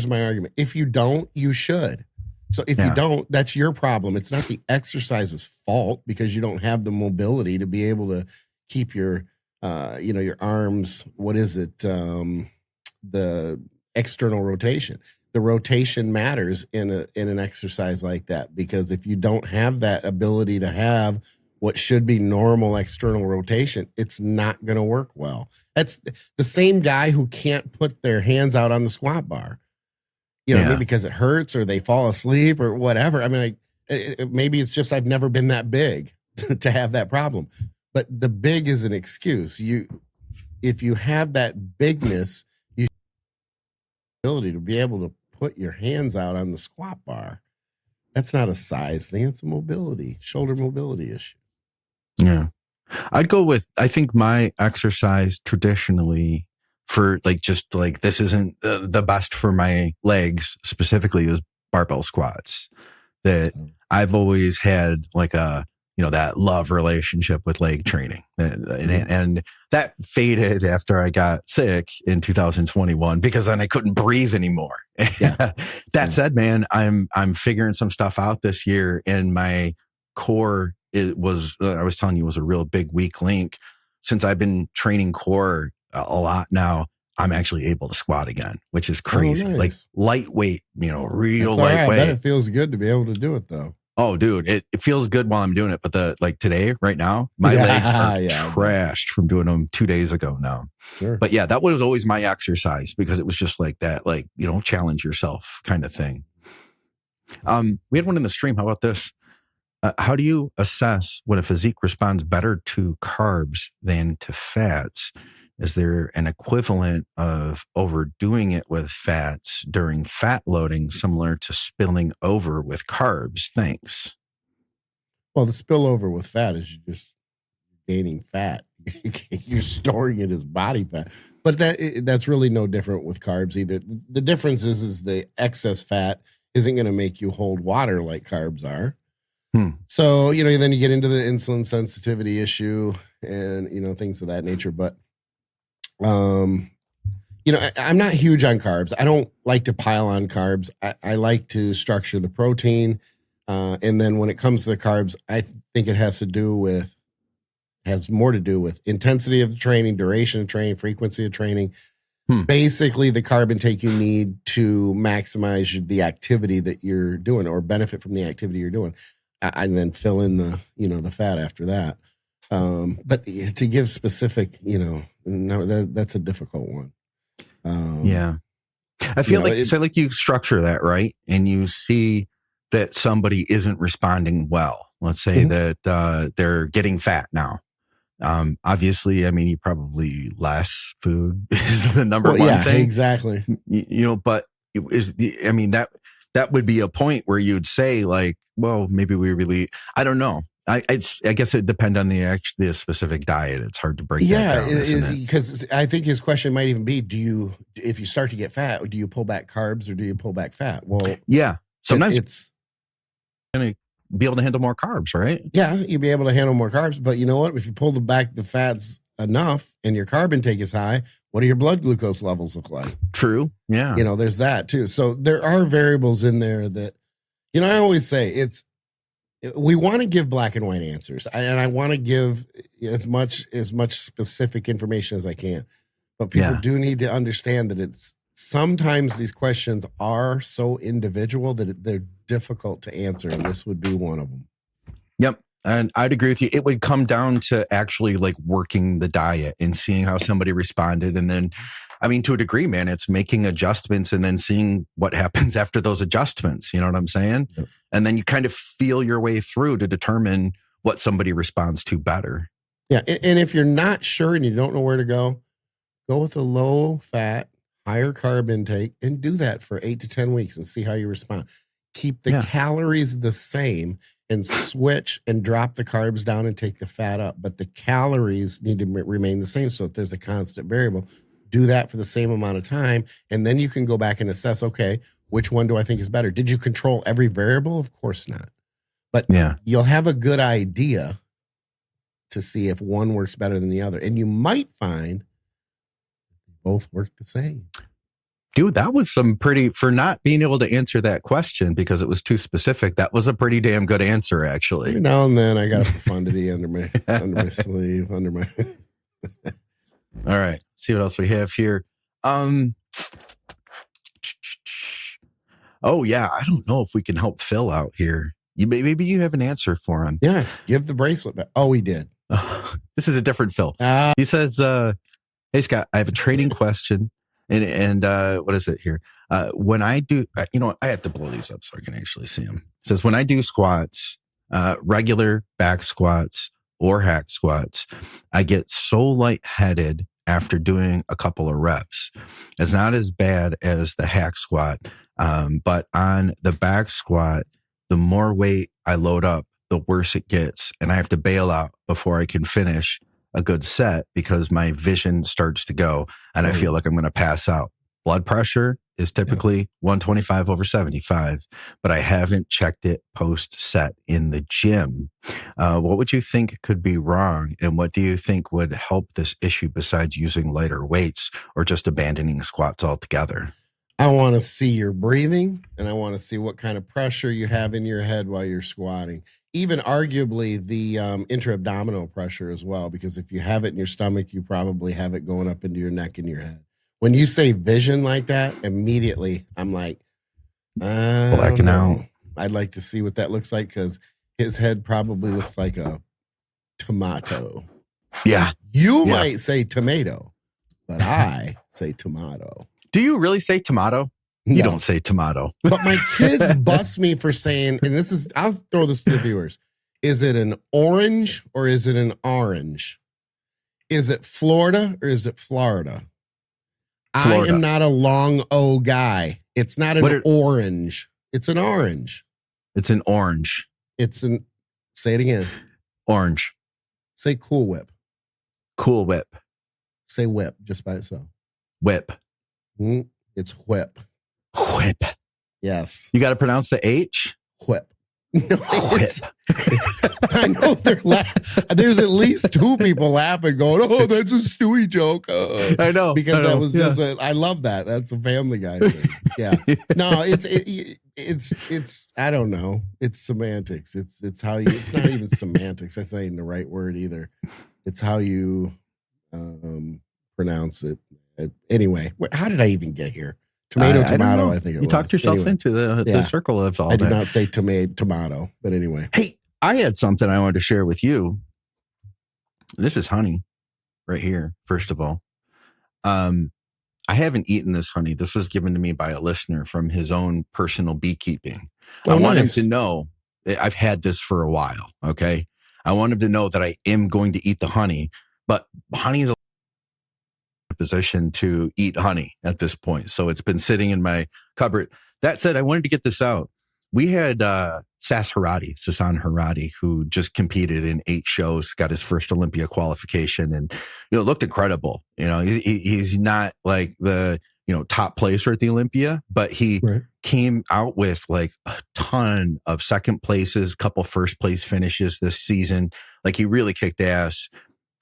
my argument. If you don't, you should. So if you don't, that's your problem. It's not the exercise's fault because you don't have the mobility to be able to keep your, your arms. What is it? The external rotation. The rotation matters in an exercise like that, because if you don't have that ability to have what should be normal external rotation, it's not going to work well. That's the same guy who can't put their hands out on the squat bar, maybe because it hurts or they fall asleep or whatever. I mean, maybe it's just I've never been that big to have that problem. But the big is an excuse. If you have that bigness, you have the ability to be able to put your hands out on the squat bar. That's not a size thing. It's a shoulder mobility issue. Yeah. I'd go with, I think my exercise traditionally for like, just like, this isn't the best for my legs specifically, is barbell squats. That I've always had like that love relationship with leg training. And that faded after I got sick in 2021, because then I couldn't breathe anymore. Yeah. That said, man, I'm figuring some stuff out this year, and my core, I was telling you, was a real big weak link. Since I've been training core a lot now, I'm actually able to squat again, which is crazy. Nice. Like lightweight, real lightweight. I bet it feels good to be able to do it though. Oh, dude, it feels good while I'm doing it. But today, right now, my legs are trashed from doing them 2 days ago now. Sure. But yeah, that was always my exercise, because it was just like that, challenge yourself kind of thing. We had one in the stream. How about this? How do you assess when a physique responds better to carbs than to fats? Is there an equivalent of overdoing it with fats during fat loading, similar to spilling over with carbs? Thanks. Well, the spillover with fat is you're just gaining fat. You're storing it as body fat. But that's really no different with carbs either. The difference is the excess fat isn't going to make you hold water like carbs are. So, then you get into the insulin sensitivity issue and, things of that nature. But, I'm not huge on carbs. I don't like to pile on carbs. I like to structure the protein. And then when it comes to the carbs, I think it has more to do with intensity of the training, duration of training, frequency of training. Basically the carb intake you need to maximize the activity that you're doing or benefit from the activity you're doing. And then fill in the fat after that. But to give specific, that's a difficult one. I feel like you structure that right, and you see that somebody isn't responding well. Let's say that they're getting fat now. Obviously, I mean, you probably less food is the number one thing. Exactly. But that would be a point where you'd say like, well, maybe I don't know. I guess it depends on the specific diet. It's hard to break that down, isn't it? Because I think his question might even be, if you start to get fat, do you pull back carbs or do you pull back fat? Well, yeah, sometimes it's going to be able to handle more carbs, right? Yeah, you'll be able to handle more carbs, but you know what? If you pull back the fats enough and your carb intake is high, what do your blood glucose levels look like? True. Yeah. There's that too. So there are variables in there that, I always say we want to give black and white answers, and I want to give as much specific information as I can. But people do need to understand that sometimes these questions are so individual that they're difficult to answer, and this would be one of them. Yep. And I'd agree with you. It would come down to actually like working the diet and seeing how somebody responded. And then, to a degree, man, it's making adjustments and then seeing what happens after those adjustments. You know what I'm saying? Yep. And then you kind of feel your way through to determine what somebody responds to better. Yeah. And if you're not sure and you don't know where to go with a low fat, higher carb intake and do that for 8 to 10 weeks and see how you respond. Keep the calories the same and switch and drop the carbs down and take the fat up. But the calories need to remain the same. So if there's a constant variable, do that for the same amount of time. And then you can go back and assess, okay, which one do I think is better? Did you control every variable? Of course not. But you'll have a good idea to see if one works better than the other. And you might find both work the same. Dude, that was for not being able to answer that question because it was too specific. That was a pretty damn good answer, actually. Every now and then I got a profundity under my sleeve, under my. All right. See what else we have here. Oh yeah. I don't know if we can help Phil out here. Maybe you have an answer for him. Yeah. Give the bracelet back. Oh, he did. This is a different Phil. He says, hey Scott, I have a training question. And what is it here? When I do, I have to blow these up so I can actually see them. It says, when I do squats, regular back squats or hack squats, I get so lightheaded after doing a couple of reps. It's not as bad as the hack squat. But on the back squat, the more weight I load up, the worse it gets. And I have to bail out before I can finish a good set because my vision starts to go and I feel like I'm going to pass out. Blood pressure is typically 125/75, but I haven't checked it post set in the gym. What would you think could be wrong? And what do you think would help this issue besides using lighter weights or just abandoning squats altogether? I want to see your breathing and I want to see what kind of pressure you have in your head while you're squatting. Even arguably the intra-abdominal pressure as well, because if you have it in your stomach, you probably have it going up into your neck and your head. When you say vision like that, immediately I'm like, blacking out. I'd like to see what that looks like because his head probably looks like a tomato. Yeah. You might say tomato, but I say tomato. Do you really say tomato? No. You don't say tomato. But my kids bust me for saying, and I'll throw this to the viewers. Is it an orange or is it an orange? Is it Florida or is it Florida? I am not a long O guy. It's not an orange. It's an orange. It's an orange. Say it again. Orange. Say Cool Whip. Cool Whip. Say whip just by itself. Whip. It's whip. Whip. Yes. You got to pronounce the H? Whip. No, whip. I know there's at least two people laughing going, oh, that's a Stewie joke. I know. Because that was just I love that. That's a Family Guy thing. Yeah. No, it's I don't know. It's semantics. It's how you, it's not even semantics. That's not even the right word either. It's how you pronounce it. Anyway, how did I even get here? Tomato, I think it was. You talked yourself into the circle of all that. I did not say tomato, but anyway. Hey, I had something I wanted to share with you. This is honey right here, first of all. I haven't eaten this honey. This was given to me by a listener from his own personal beekeeping. I want him to know that I've had this for a while, okay? I want him to know that I am going to eat the honey, but honey is a position to eat honey at this point. So it's been sitting in my cupboard. That said, I wanted to get this out. We had Sasan Harati, who just competed in 8 shows, got his first Olympia qualification, and looked incredible. He's not like the top placer at the Olympia, but he came out with like a ton of second places, couple first place finishes this season. Like he really kicked ass.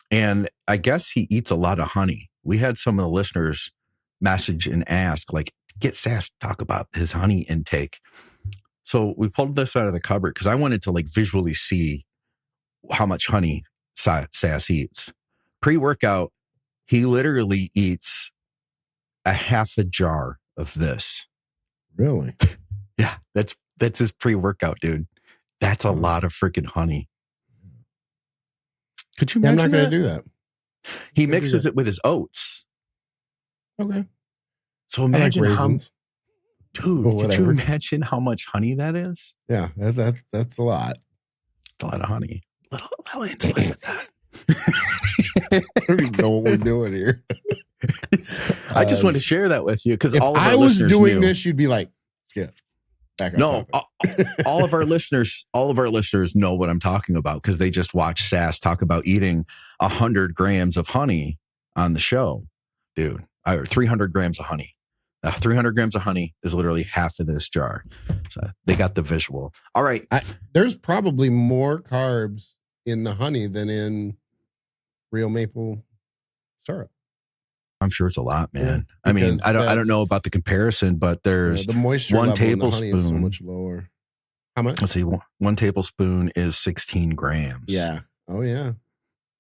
And I guess he eats a lot of honey. We had some of the listeners message and ask, like, get Sass to talk about his honey intake. So we pulled this out of the cupboard because I wanted to like visually see how much honey Sass eats. Pre-workout, he literally eats a half a jar of this. Really? Yeah, that's his pre-workout, dude. That's a lot of freaking honey. Could you imagine? I'm not going to do that. He mixes it with his oats. Okay. So imagine raisins. Dude, could you imagine how much honey that is? Yeah, that's a lot. It's a lot of honey. Little insulin with that. I don't even know what we're doing here. I just want to share that with you because if all of our I was doing knew. this, you'd be like, "Skip." All of our listeners know what I'm talking about because they just watch Sass talk about eating 100 grams of honey on the show, dude. Or 300 grams of honey. 300 grams of honey is literally half of this jar. So they got the visual. All right. There's probably more carbs in the honey than in real maple syrup. I'm sure it's a lot, man. Yeah, I mean, I don't know about the comparison, but there's the moisture one level tablespoon. In the honey is so much lower. How much? Let's see. One tablespoon is 16 grams. Yeah. Oh yeah.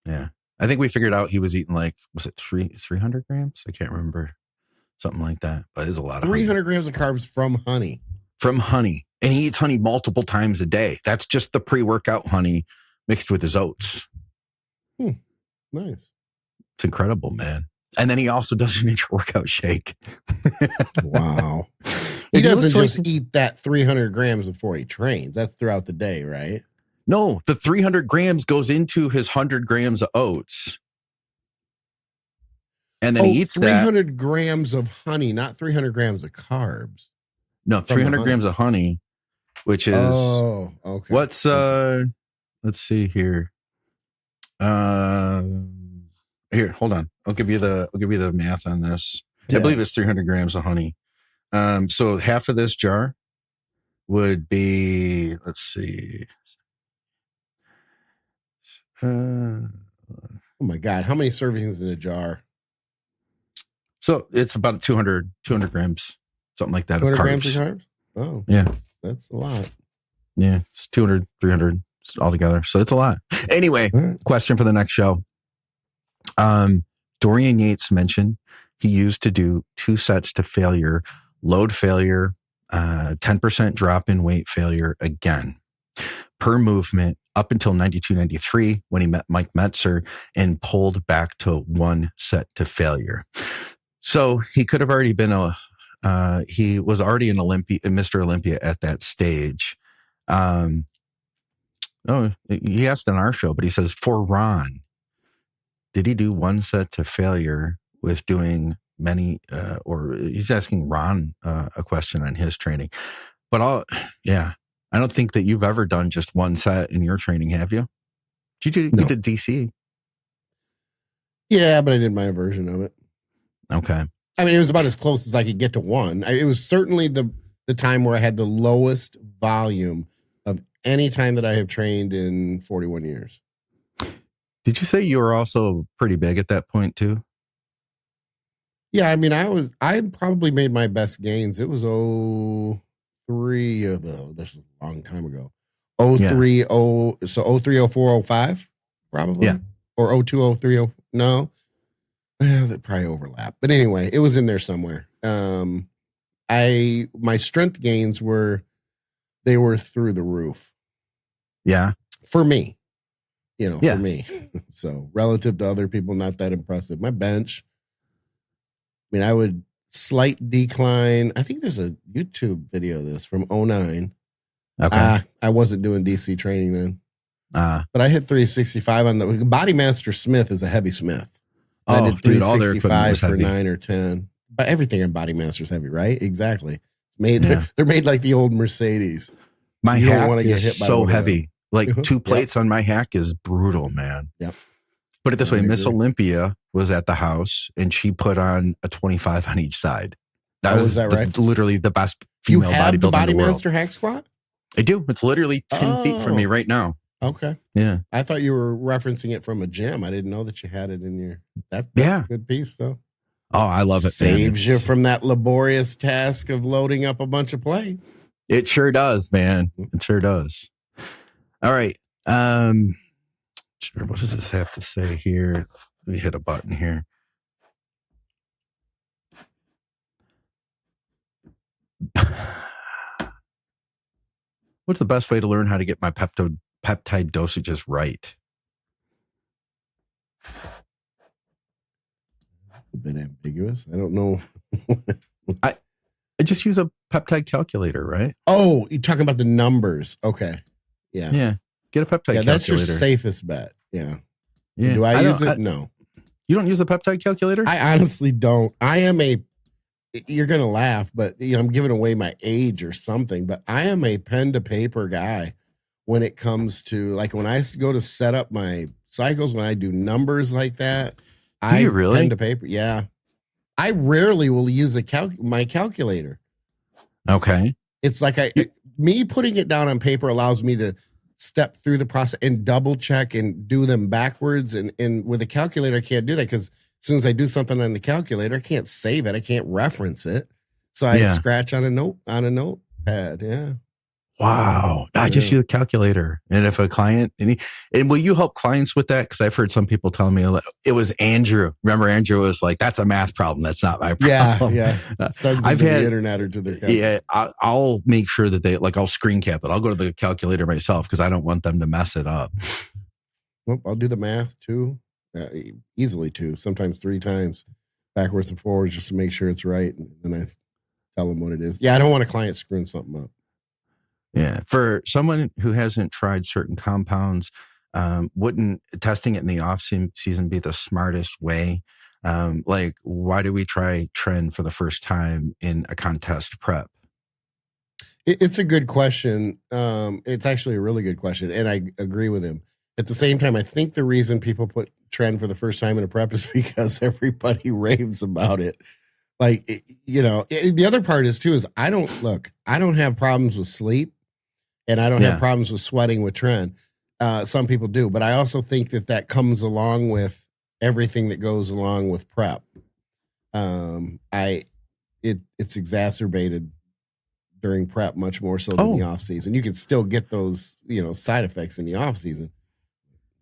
Yeah. I think we figured out he was eating like, was it 300 grams? I can't remember. Something like that. But it's a lot of 300 grams of carbs from honey. From honey. And he eats honey multiple times a day. That's just the pre-workout honey mixed with his oats. Nice. It's incredible, man. And then he also does an intra-workout shake. Wow. He doesn't just eat that 300 grams before he trains. That's throughout the day, right? No, the 300 grams goes into his 100 grams of oats. And then he eats 300 grams of honey, not 300 grams of carbs. No, 300 grams of honey, which is... Oh, okay. What's... Let's see here. Here, hold on. I'll give you the math on this. Yeah. I believe it's 300 grams of honey. So half of this jar would be, let's see. Oh my God. How many servings in a jar? So it's about 200 grams, something like that. 200 grams of carbs? Oh, yeah. That's a lot. Yeah. It's 200, 300 altogether. So it's a lot. Anyway, question for the next show. Dorian Yates mentioned he used to do 2 sets to failure, load failure, 10% drop in weight failure again per movement up until 92, 93 when he met Mike Metzer and pulled back to 1 set to failure. So he could have already been he was already an Mr. Olympia at that stage. He asked on our show, but he says for Ron, did he do 1 set to failure with doing many, or he's asking Ron a question on his training, but I don't think that you've ever done just 1 set in your training, have you? You did DC. Yeah, but I did my version of it. Okay. I mean, it was about as close as I could get to 1. It was certainly the time where I had the lowest volume of any time that I have trained in 41 years. Did you say you were also pretty big at that point too? Yeah, I mean, I probably made my best gains. It was 03, this is a long time ago. 03, so 03, 04, 05, probably? Yeah. Or 02, 03, no. That probably overlap. But anyway, it was in there somewhere. My strength gains were through the roof. Yeah. For me. For me. So relative to other people, not that impressive. My bench, I mean, I would slight decline. I think there's a YouTube video of this from 09. Okay. I wasn't doing DC training then. But I hit 365 on the Bodymaster Smith is a heavy Smith. I did 365 for 9 or 10. But everything in Bodymaster's heavy, right? Exactly. It's made. They're made like the old Mercedes. My hack is so heavy. Like 2 plates on my hack is brutal, man. Yep. Put it this way, Miss Olympia was at the house and she put on a 25 on each side. Is that right? Literally the best female bodybuilder in the world. You have the Bodymaster hack squat? I do. It's literally 10 feet from me right now. Okay. Yeah. I thought you were referencing it from a gym. I didn't know that you had it in your. That's a good piece, though. Oh, I love it. Saves you from that laborious task of loading up a bunch of plates. It sure does, man. It sure does. All right. What does this have to say here? Let me hit a button here. What's the best way to learn how to get my peptide dosages right? A bit ambiguous. I don't know. I just use a peptide calculator, right? Oh, you're talking about the numbers. Okay. Yeah. Yeah. Get a peptide calculator. That's your safest bet. Yeah. Do I use it? No. You don't use a peptide calculator? I honestly don't. You're going to laugh, but I'm giving away my age or something, but I am a pen to paper guy when it comes to, like, when I go to set up my cycles, when I do numbers like that. Do you really? Pen to paper. Yeah. I rarely will use my calculator. Okay. It's like me putting it down on paper allows me to step through the process and double check and do them backwards. And with a calculator, I can't do that because as soon as I do something on the calculator, I can't save it. I can't reference it. So I scratch on a notepad. Yeah. Wow. I just use a calculator. And if a client, and will you help clients with that? Because I've heard some people tell me it was Andrew. Remember, Andrew was like, that's a math problem. That's not my problem. Yeah. I've had the internet or to their calculator. Yeah. I'll make sure that I'll screen cap it. I'll go to the calculator myself because I don't want them to mess it up. Well, I'll do the math too. Easily two, sometimes 3 times backwards and forwards just to make sure it's right. And then I tell them what it is. Yeah. I don't want a client screwing something up. Yeah. For someone who hasn't tried certain compounds, wouldn't testing it in the off season be the smartest way? Like, why do we try Tren for the first time in a contest prep? It's a good question. It's actually a really good question. And I agree with him. At the same time, I think the reason people put Tren for the first time in a prep is because everybody raves about it. Like, the other part is I don't have problems with sleep. And I don't have problems with sweating with Tren. Some people do, but I also think that comes along with everything that goes along with prep. It's exacerbated during prep much more so than the off season. You can still get those, side effects in the off season.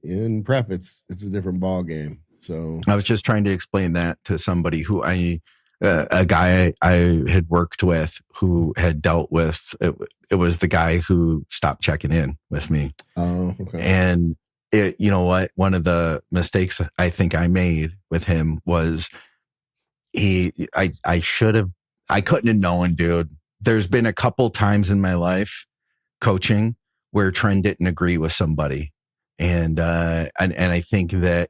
In prep, it's a different ball game. So I was just trying to explain that to somebody who a guy I had worked with who had dealt with it was the guy who stopped checking in with me. Oh, okay. And one of the mistakes I think I made with him was I couldn't have known, dude. There's been a couple times in my life coaching where Tren didn't agree with somebody. And I think that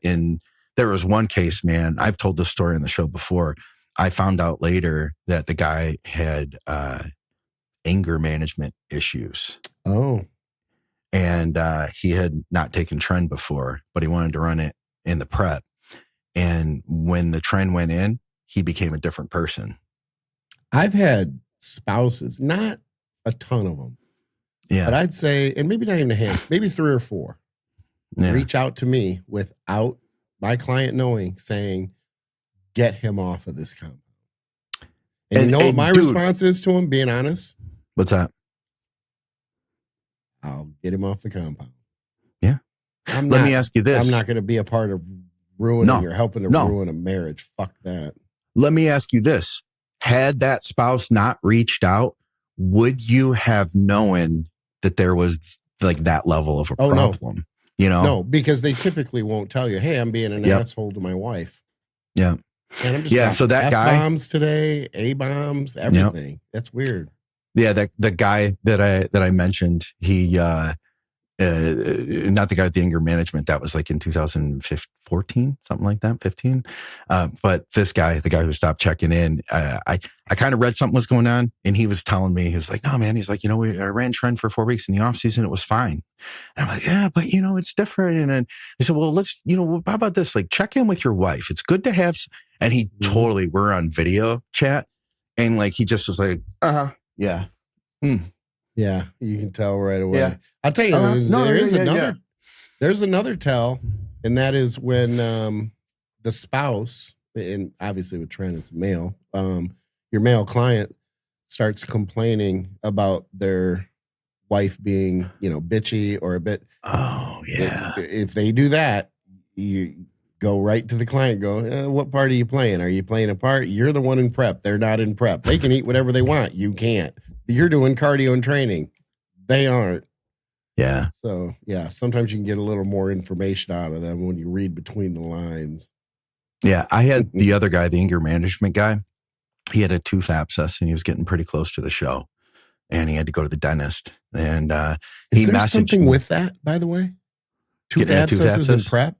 there was one case, man, I've told this story on the show before. I found out later that the guy had anger management issues. Oh. And he had not taken Tren before, but he wanted to run it in the prep. And when the Tren went in, he became a different person. I've had spouses, not a ton of them. Yeah. But I'd say, and maybe not even a hand, maybe 3 or 4, reach out to me without my client knowing, saying, get him off of this compound. And what my response is to him, being honest? What's that? I'll get him off the compound. Yeah. Let me ask you this. I'm not going to be a part of ruining or helping to ruin a marriage. Fuck that. Let me ask you this. Had that spouse not reached out, would you have known that there was like that level of a problem? No. No, because they typically won't tell you, hey, I'm being an asshole to my wife. Yeah. And I'm just so that guy F-bombs today, A-bombs, everything. Yep. That's weird. Yeah, the guy that I mentioned, he not the guy with the anger management, that was like in 2014, something like that, 15. But this guy, the guy who stopped checking in, I kind of read something was going on, and he was telling me, he was like, no, man, he's like, I ran Tren for 4 weeks in the off season. It was fine. And I'm like, yeah, but it's different. And then he said, well, let's, how about this? Like, check in with your wife. It's good to have, and he totally, we're on video chat. And like, he just was like, yeah. Yeah, you can tell right away. Yeah. I'll tell you, there's another tell, and that is when the spouse, and obviously with Tren, it's male, your male client starts complaining about their wife being, bitchy or a bit. Oh, yeah. If they do that, you go right to the client, go, what part are you playing? Are you playing a part? You're the one in prep. They're not in prep. They can eat whatever they want. You can't. You're doing cardio and training. They aren't. Yeah. So, yeah, sometimes you can get a little more information out of them when you read between the lines. Yeah. I had the other guy, the anger management guy. He had a tooth abscess and he was getting pretty close to the show. And he had to go to the dentist. And is there something with that, by the way? Tooth abscesses in prep?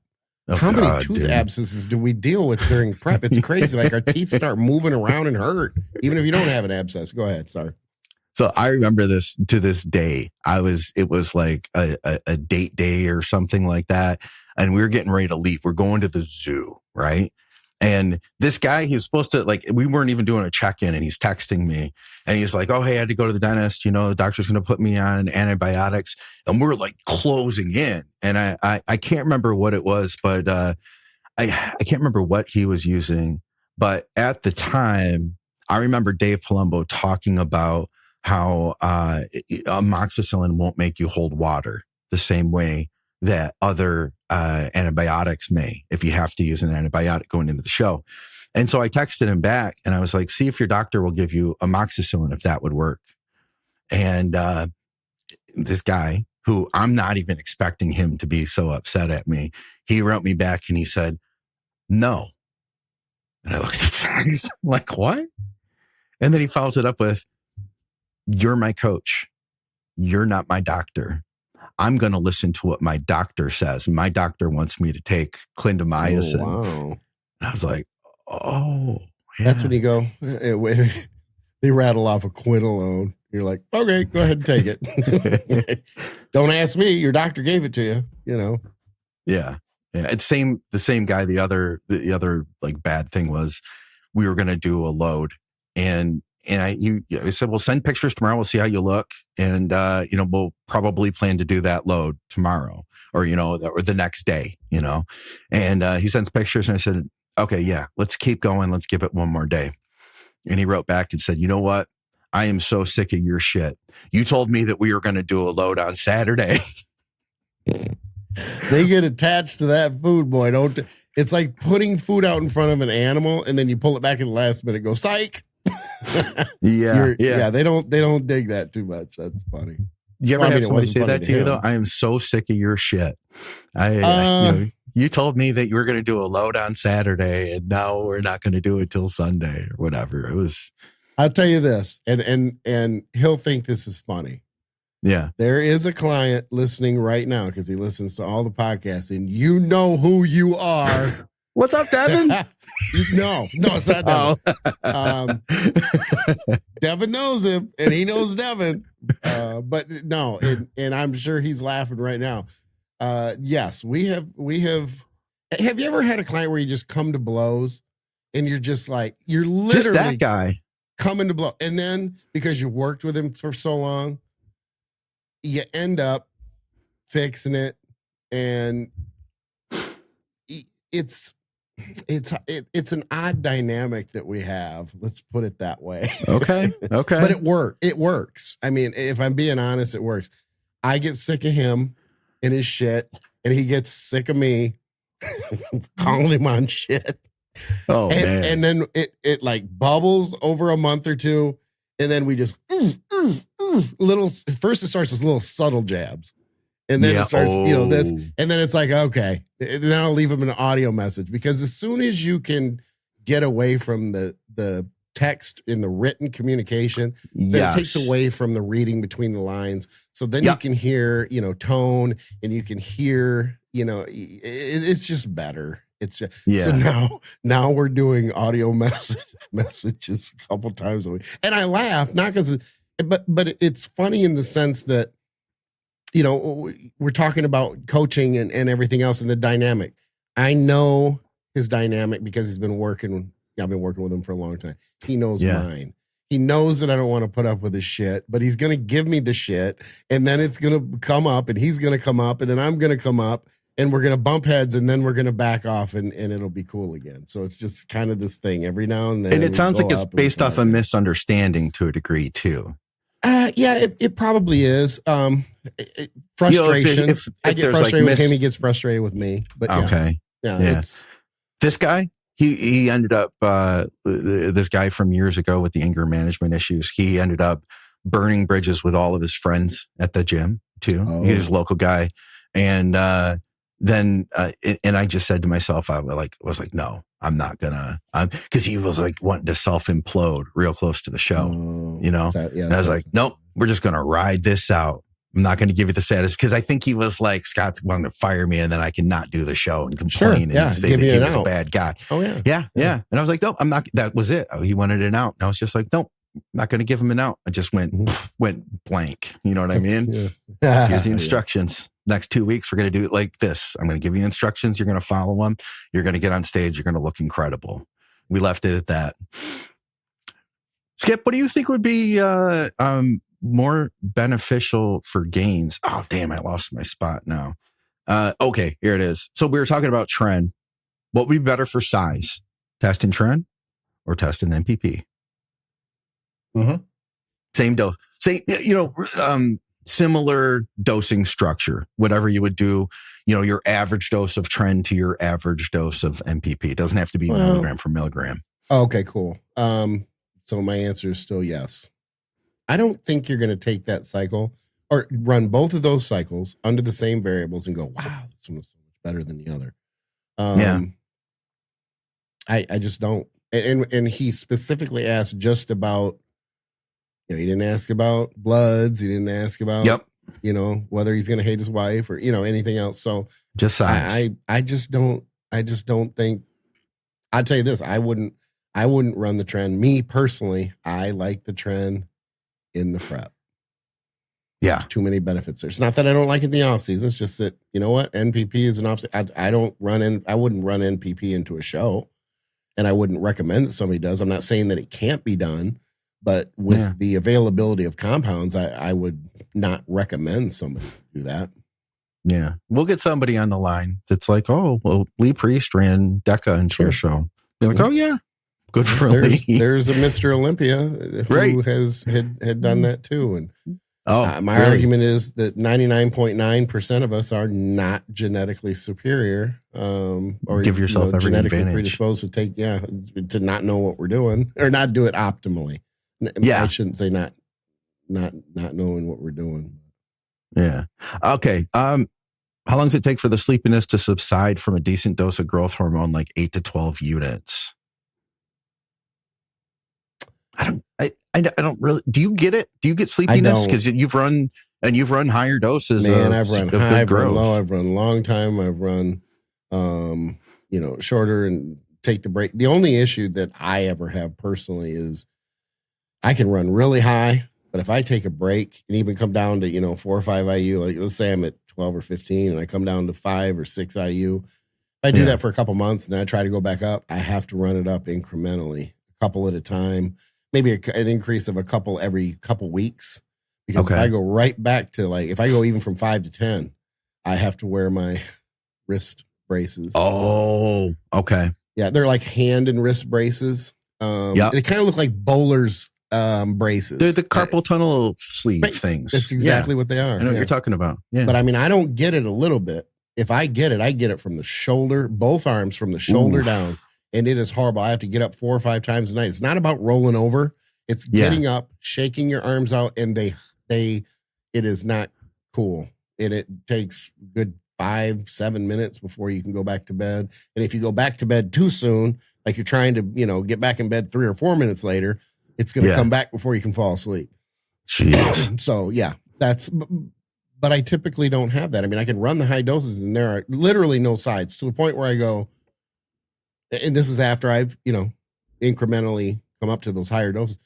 Oh, how many tooth abscesses do we deal with during prep? It's crazy. Like our teeth start moving around and hurt, even if you don't have an abscess. Go ahead. Sorry. So I remember this to this day. It was like a date day or something like that. And we were getting ready to leave. We're going to the zoo, right? And this guy, he's supposed to, like, we weren't even doing a check-in and he's texting me and he's like, oh, hey, I had to go to the dentist. The doctor's going to put me on antibiotics. And we're like closing in. And I can't remember what it was, but I can't remember what he was using. But at the time, I remember Dave Palumbo talking about how amoxicillin won't make you hold water the same way that other antibiotics may, if you have to use an antibiotic going into the show. And so I texted him back and I was like, see if your doctor will give you amoxicillin, if that would work. And this guy, who I'm not even expecting him to be so upset at me, he wrote me back and he said, no. And I looked at the text, I'm like, what? And then he follows it up with, you're my coach. You're not my doctor. I'm going to listen to what my doctor says. My doctor wants me to take clindamycin. Oh, wow. And I was like, oh, yeah. That's when you go, they rattle off a quinolone. You're like, okay, go ahead and take it. Don't ask me. Your doctor gave it to you, Yeah. Yeah. It's the same guy. The other like bad thing was we were going to do a load and I said, well, send pictures tomorrow. We'll see how you look. And, we'll probably plan to do that load tomorrow or, or the next day, and he sends pictures and I said, okay, yeah, let's keep going. Let's give it one more day. And he wrote back and said, you know what? I am so sick of your shit. You told me that we were going to do a load on Saturday. They get attached to that food, boy. It's like putting food out in front of an animal and then you pull it back at the last minute, go psych. Yeah. They don't dig that too much. That's funny. You ever have somebody say that to you though? I am so sick of your shit. You told me that you were going to do a load on Saturday and now we're not going to do it till Sunday or whatever. It was. I'll tell you this, and he'll think this is funny. Yeah. There is a client listening right now because he listens to all the podcasts and you know who you are. What's up, Devin? No, it's not Devin. Devin knows him, and he knows Devin. But no, and I'm sure he's laughing right now. Yes, we have. Have you ever had a client where you just come to blows, and you're just like you're literally just that guy coming to blow, and then because you worked with him for so long, you end up fixing it, and it's an odd dynamic that we have. Let's put it that way. Okay. But it works. I mean, if I'm being honest, it works. I get sick of him and his shit, and he gets sick of me calling him on shit. Oh, man. And then it like bubbles over a month or two, and then we just little. First, it starts as little subtle jabs. And then it starts, this, and then it's like, okay, then I'll leave him an audio message because as soon as you can get away from the text in the written communication, then it takes away from the reading between the lines. So then you can hear, tone and you can hear, it's just better. It's just, so now we're doing audio messages a couple times a week. And I laugh, not because, but it's funny in the sense that, we're talking about coaching and everything else and the dynamic. I know his dynamic because he's been working. I've been working with him for a long time. He knows mine. He knows that I don't want to put up with his shit, but he's going to give me the shit. And then it's going to come up and he's going to come up and then I'm going to come up and we're going to bump heads and then we're going to back off and it'll be cool again. So it's just kind of this thing every now and then. And it sounds like it's based off a misunderstanding to a degree too. Yeah, it probably is. Frustration. I get frustrated with him. He gets frustrated with me. But okay. Yeah. This guy, he ended up, this guy from years ago with the anger management issues, he ended up burning bridges with all of his friends at the gym too. Oh. He's a local guy. And then I just said to myself, I was like, no, I'm not gonna, because he was like wanting to self-implode real close to the show, and I was like, nope, we're just gonna ride this out. I'm not going to give you the status because I think he was like, Scott's wanting to fire me and then I can not do the show and complain and say that he was a bad guy. Oh yeah. Yeah. And I was like, nope, I'm not, that was it. He wanted an out. And I was just like, nope, I'm not going to give him an out. I just went blank. You know what I mean? Yeah. Here's the instructions. Next 2 weeks, we're going to do it like this. I'm going to give you instructions. You're going to follow them. You're going to get on stage. You're going to look incredible. We left it at that. Skip, what do you think would be, more beneficial for gains? Oh, damn, I lost my spot now. Okay, here it is. So we were talking about Tren. What would be better for size? Testing Tren or testing MPP? Mm-hmm. Same dose. Similar dosing structure. Whatever you would do, your average dose of Tren to your average dose of MPP. It doesn't have to be milligram for milligram. Okay, cool. So my answer is still yes. I don't think you're going to take that cycle or run both of those cycles under the same variables and go, wow, this one was so much better than the other. I just don't. And he specifically asked just about, he didn't ask about bloods. He didn't ask about, whether he's going to hate his wife or, anything else. So just size. I just don't think, I'll tell you this. I wouldn't run the Tren. Me personally, I like the Tren in the prep. Yeah. Too many benefits there. It's not that I don't like it in the off season. It's just that, you know what? NPP is an off season. I wouldn't run NPP into a show, and I wouldn't recommend that somebody does. I'm not saying that it can't be done, but with the availability of compounds, I would not recommend somebody do that. Yeah. We'll get somebody on the line that's like, oh, well, Lee Priest ran DECA into a show. They're like, oh yeah. Good for Lee. There's a Mr. Olympia who had done that too. And my argument is that 99.9% of us are not genetically superior, or give yourself every genetically advantage. Predisposed to take, to not know what we're doing or not do it optimally. Yeah. I shouldn't say not knowing what we're doing. Yeah. Okay. How long does it take for the sleepiness to subside from a decent dose of growth hormone, like 8 to 12 units? I don't really. Do you get it? Do you get sleepiness? Because you've run higher doses. Man, I've run high, I've run low, I've run long time, I've run, shorter and take the break. The only issue that I ever have personally is I can run really high, but if I take a break and even come down to 4 or 5 IU, like let's say I'm at 12 or 15 and I come down to 5 or 6 IU, if I do that for a couple months and then I try to go back up, I have to run it up incrementally, a couple at a time. Maybe an increase of a couple every couple weeks, because if I go right back to if I go even from 5 to 10, I have to wear my wrist braces. Oh, okay. Yeah, they're like hand and wrist braces. They kind of look like bowler's braces. They're the carpal tunnel sleeve things. That's exactly what they are. I know what you're talking about. Yeah, but I mean, I don't get it a little bit. If I get it from the shoulder, both arms from the shoulder down. And it is horrible. I have to get up 4 or 5 times a night. It's not about rolling over. It's getting up, shaking your arms out, and it is not cool. It takes a good 5-7 minutes before you can go back to bed. And if you go back to bed too soon, like you're trying to, get back in bed 3 or 4 minutes later, it's going to come back before you can fall asleep. Jeez. So but I typically don't have that. I mean, I can run the high doses and there are literally no sides to the point where I go, and this is after I've, incrementally come up to those higher doses.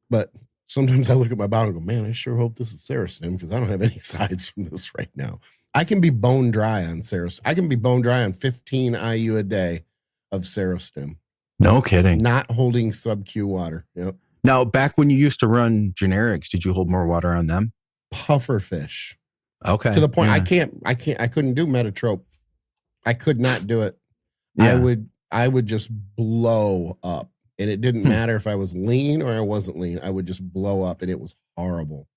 But sometimes I look at my bottle and go, man, I sure hope this is Serostim because I don't have any sides from this right now. I can be bone dry on Serostim. I can be bone dry on 15 IU a day of Serostim. No kidding. Not holding sub-Q water. Yep. Now, back when you used to run generics, did you hold more water on them? Puffer fish. Okay. To the point I couldn't do Metatrope. I could not do it. Yeah. I would just blow up. And it didn't matter if I was lean or I wasn't lean. I would just blow up, and it was horrible.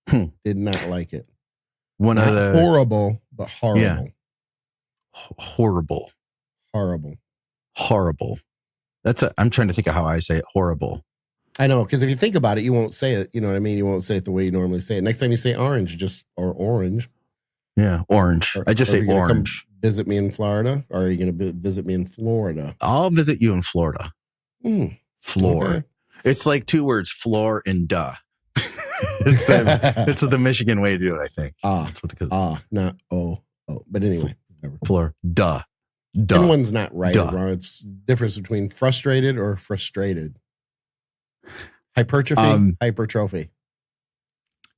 Did not like it. Horrible, but horrible. Yeah. Horrible. I'm trying to think of how I say it. Horrible. I know, because if you think about it, you won't say it. You know what I mean? You won't say it the way you normally say it. Next time you say orange, or orange. Yeah, orange. I just say orange. Visit me in Florida, or are you going to visit me in Florida? I'll visit you in Florida. Floor. Okay. It's like two words, floor and duh. It's the Michigan way to do it, I think. That's what it is. Not oh. But anyway. Whatever. Floor, duh. And one's not right or wrong. It's the difference between frustrated or frustrated. Hypertrophy, hypertrophy.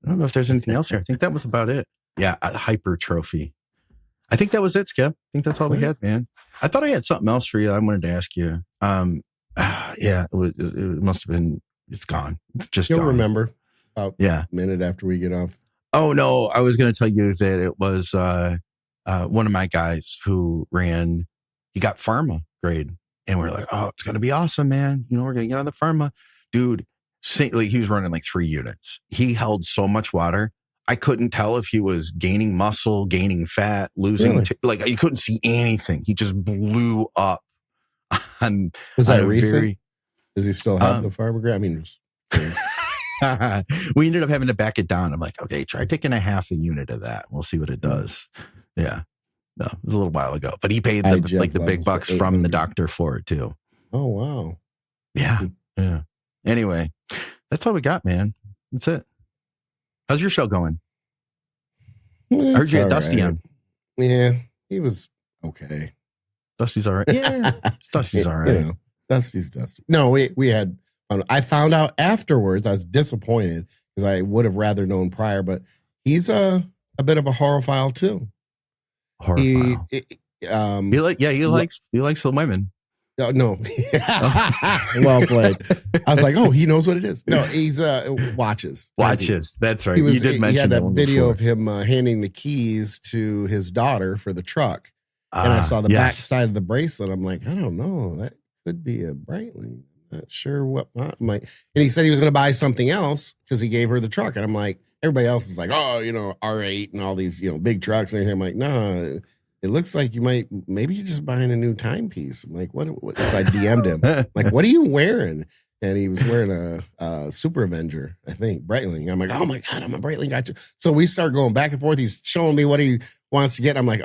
I don't know if there's anything else here. I think that was about it. Yeah, hypertrophy. I think that was it, Skip. I think that's all we had, man. I thought I had something else for you. I wanted to ask you. Yeah, it must have been. It's gone. It's just. You'll gone. remember. About a minute after we get off. Oh no! I was going to tell you that it was one of my guys who ran. He got pharma grade, and we're like, "Oh, it's going to be awesome, man! You know, we're going to get on the pharma, dude." Like, he was running like 3 units. He held so much water. I couldn't tell if he was gaining muscle, gaining fat, losing. Like, you couldn't see anything. He just blew up. Was that recent? Does he still have the pharma grade? I mean, we ended up having to back it down. I'm like, okay, try taking a half a unit of that. We'll see what it does. Yeah. No, it was a little while ago, but he paid the big bucks from the doctor for it too. Oh, wow. Yeah. Yeah. Anyway, that's all we got, man. That's it. How's your show going? I heard you had Dusty on. Yeah, he was okay. Dusty's all right. Yeah, Dusty's all right. You know, Dusty's Dusty. No, we had fun. I found out afterwards. I was disappointed because I would have rather known prior, but he's a bit of a horophile too. He likes the women. No. Well played. I was like, oh, he knows what it is. No, he's watches. That's right. You did mention he had that a video before. of him handing the keys to his daughter for the truck. And I saw the back side of the bracelet. I'm like, I don't know. That could be a Breitling. Not sure what. I'm like, and he said he was going to buy something else because he gave her the truck. And I'm like, everybody else is like, oh, you know, R8 and all these, you know, big trucks. And I'm like, nah. It looks like maybe you're just buying a new timepiece. I'm like, what? So I DM'd him. Like, what are you wearing? And he was wearing a Super Avenger, I think, Breitling. I'm like, oh my God, I'm a Breitling guy too. So we start going back and forth. He's showing me what he wants to get. I'm like,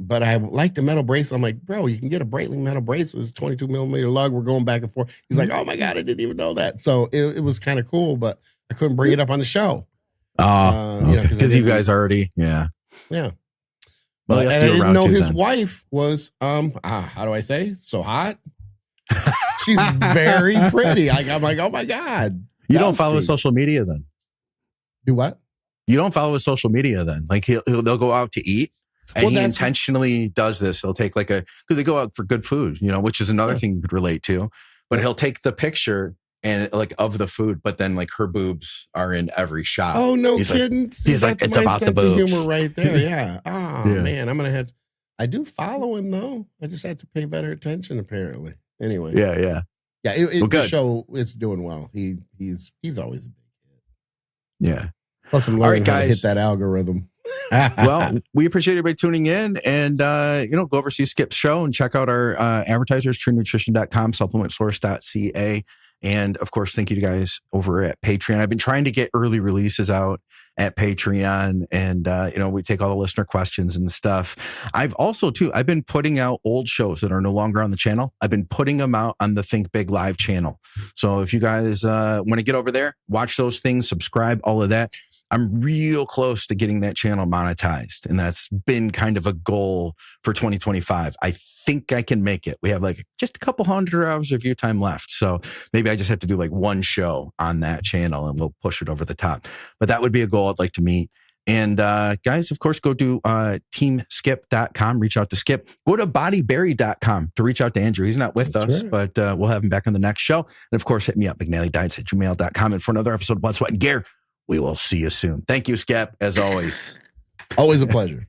but I like the metal bracelet. I'm like, bro, you can get a Breitling metal bracelet. It's 22 millimeter lug. We're going back and forth. He's like, oh my God, I didn't even know that. So it was kind of cool, but I couldn't bring it up on the show. Because you guys already, yeah. Well, and I didn't know his wife was, how do I say? So hot. She's very pretty. I'm like, oh my God. You don't follow his social media then? Do what? You don't follow his social media then? Like they'll go out to eat and he intentionally does this. He'll take because they go out for good food, you know, which is another thing you could relate to. But he'll take the picture and like of the food, but then like her boobs are in every shot. Oh, no kidding. He's like, it's about the boobs. Humor right there. Yeah. Oh man, I do follow him though. I just have to pay better attention apparently. Anyway. Yeah. The show is doing well. He's always a big hit. Yeah. Plus I'm learning how to hit that algorithm. Well, we appreciate everybody tuning in and, go over see Skip's show and check out our advertisers, TrueNutrition.com, supplementsource.ca. And of course, thank you to guys over at Patreon. I've been trying to get early releases out at Patreon and, we take all the listener questions and stuff. I've been putting out old shows that are no longer on the channel. I've been putting them out on the Think Big Live channel. So if you guys want to get over there, watch those things, subscribe, all of that. I'm real close to getting that channel monetized. And that's been kind of a goal for 2025. I think I can make it. We have like just a couple 100 hours of view time left. So maybe I just have to do like one show on that channel and we'll push it over the top. But that would be a goal I'd like to meet. And guys, of course, go to teamskip.com, reach out to Skip. Go to bodyberry.com to reach out to Andrew. He's not with us, but we'll have him back on the next show. And of course, hit me up, mcnallydiets@gmail.com. And for another episode of Blood, Sweat, and Gear, we will see you soon. Thank you, Skip, as always. Always a pleasure.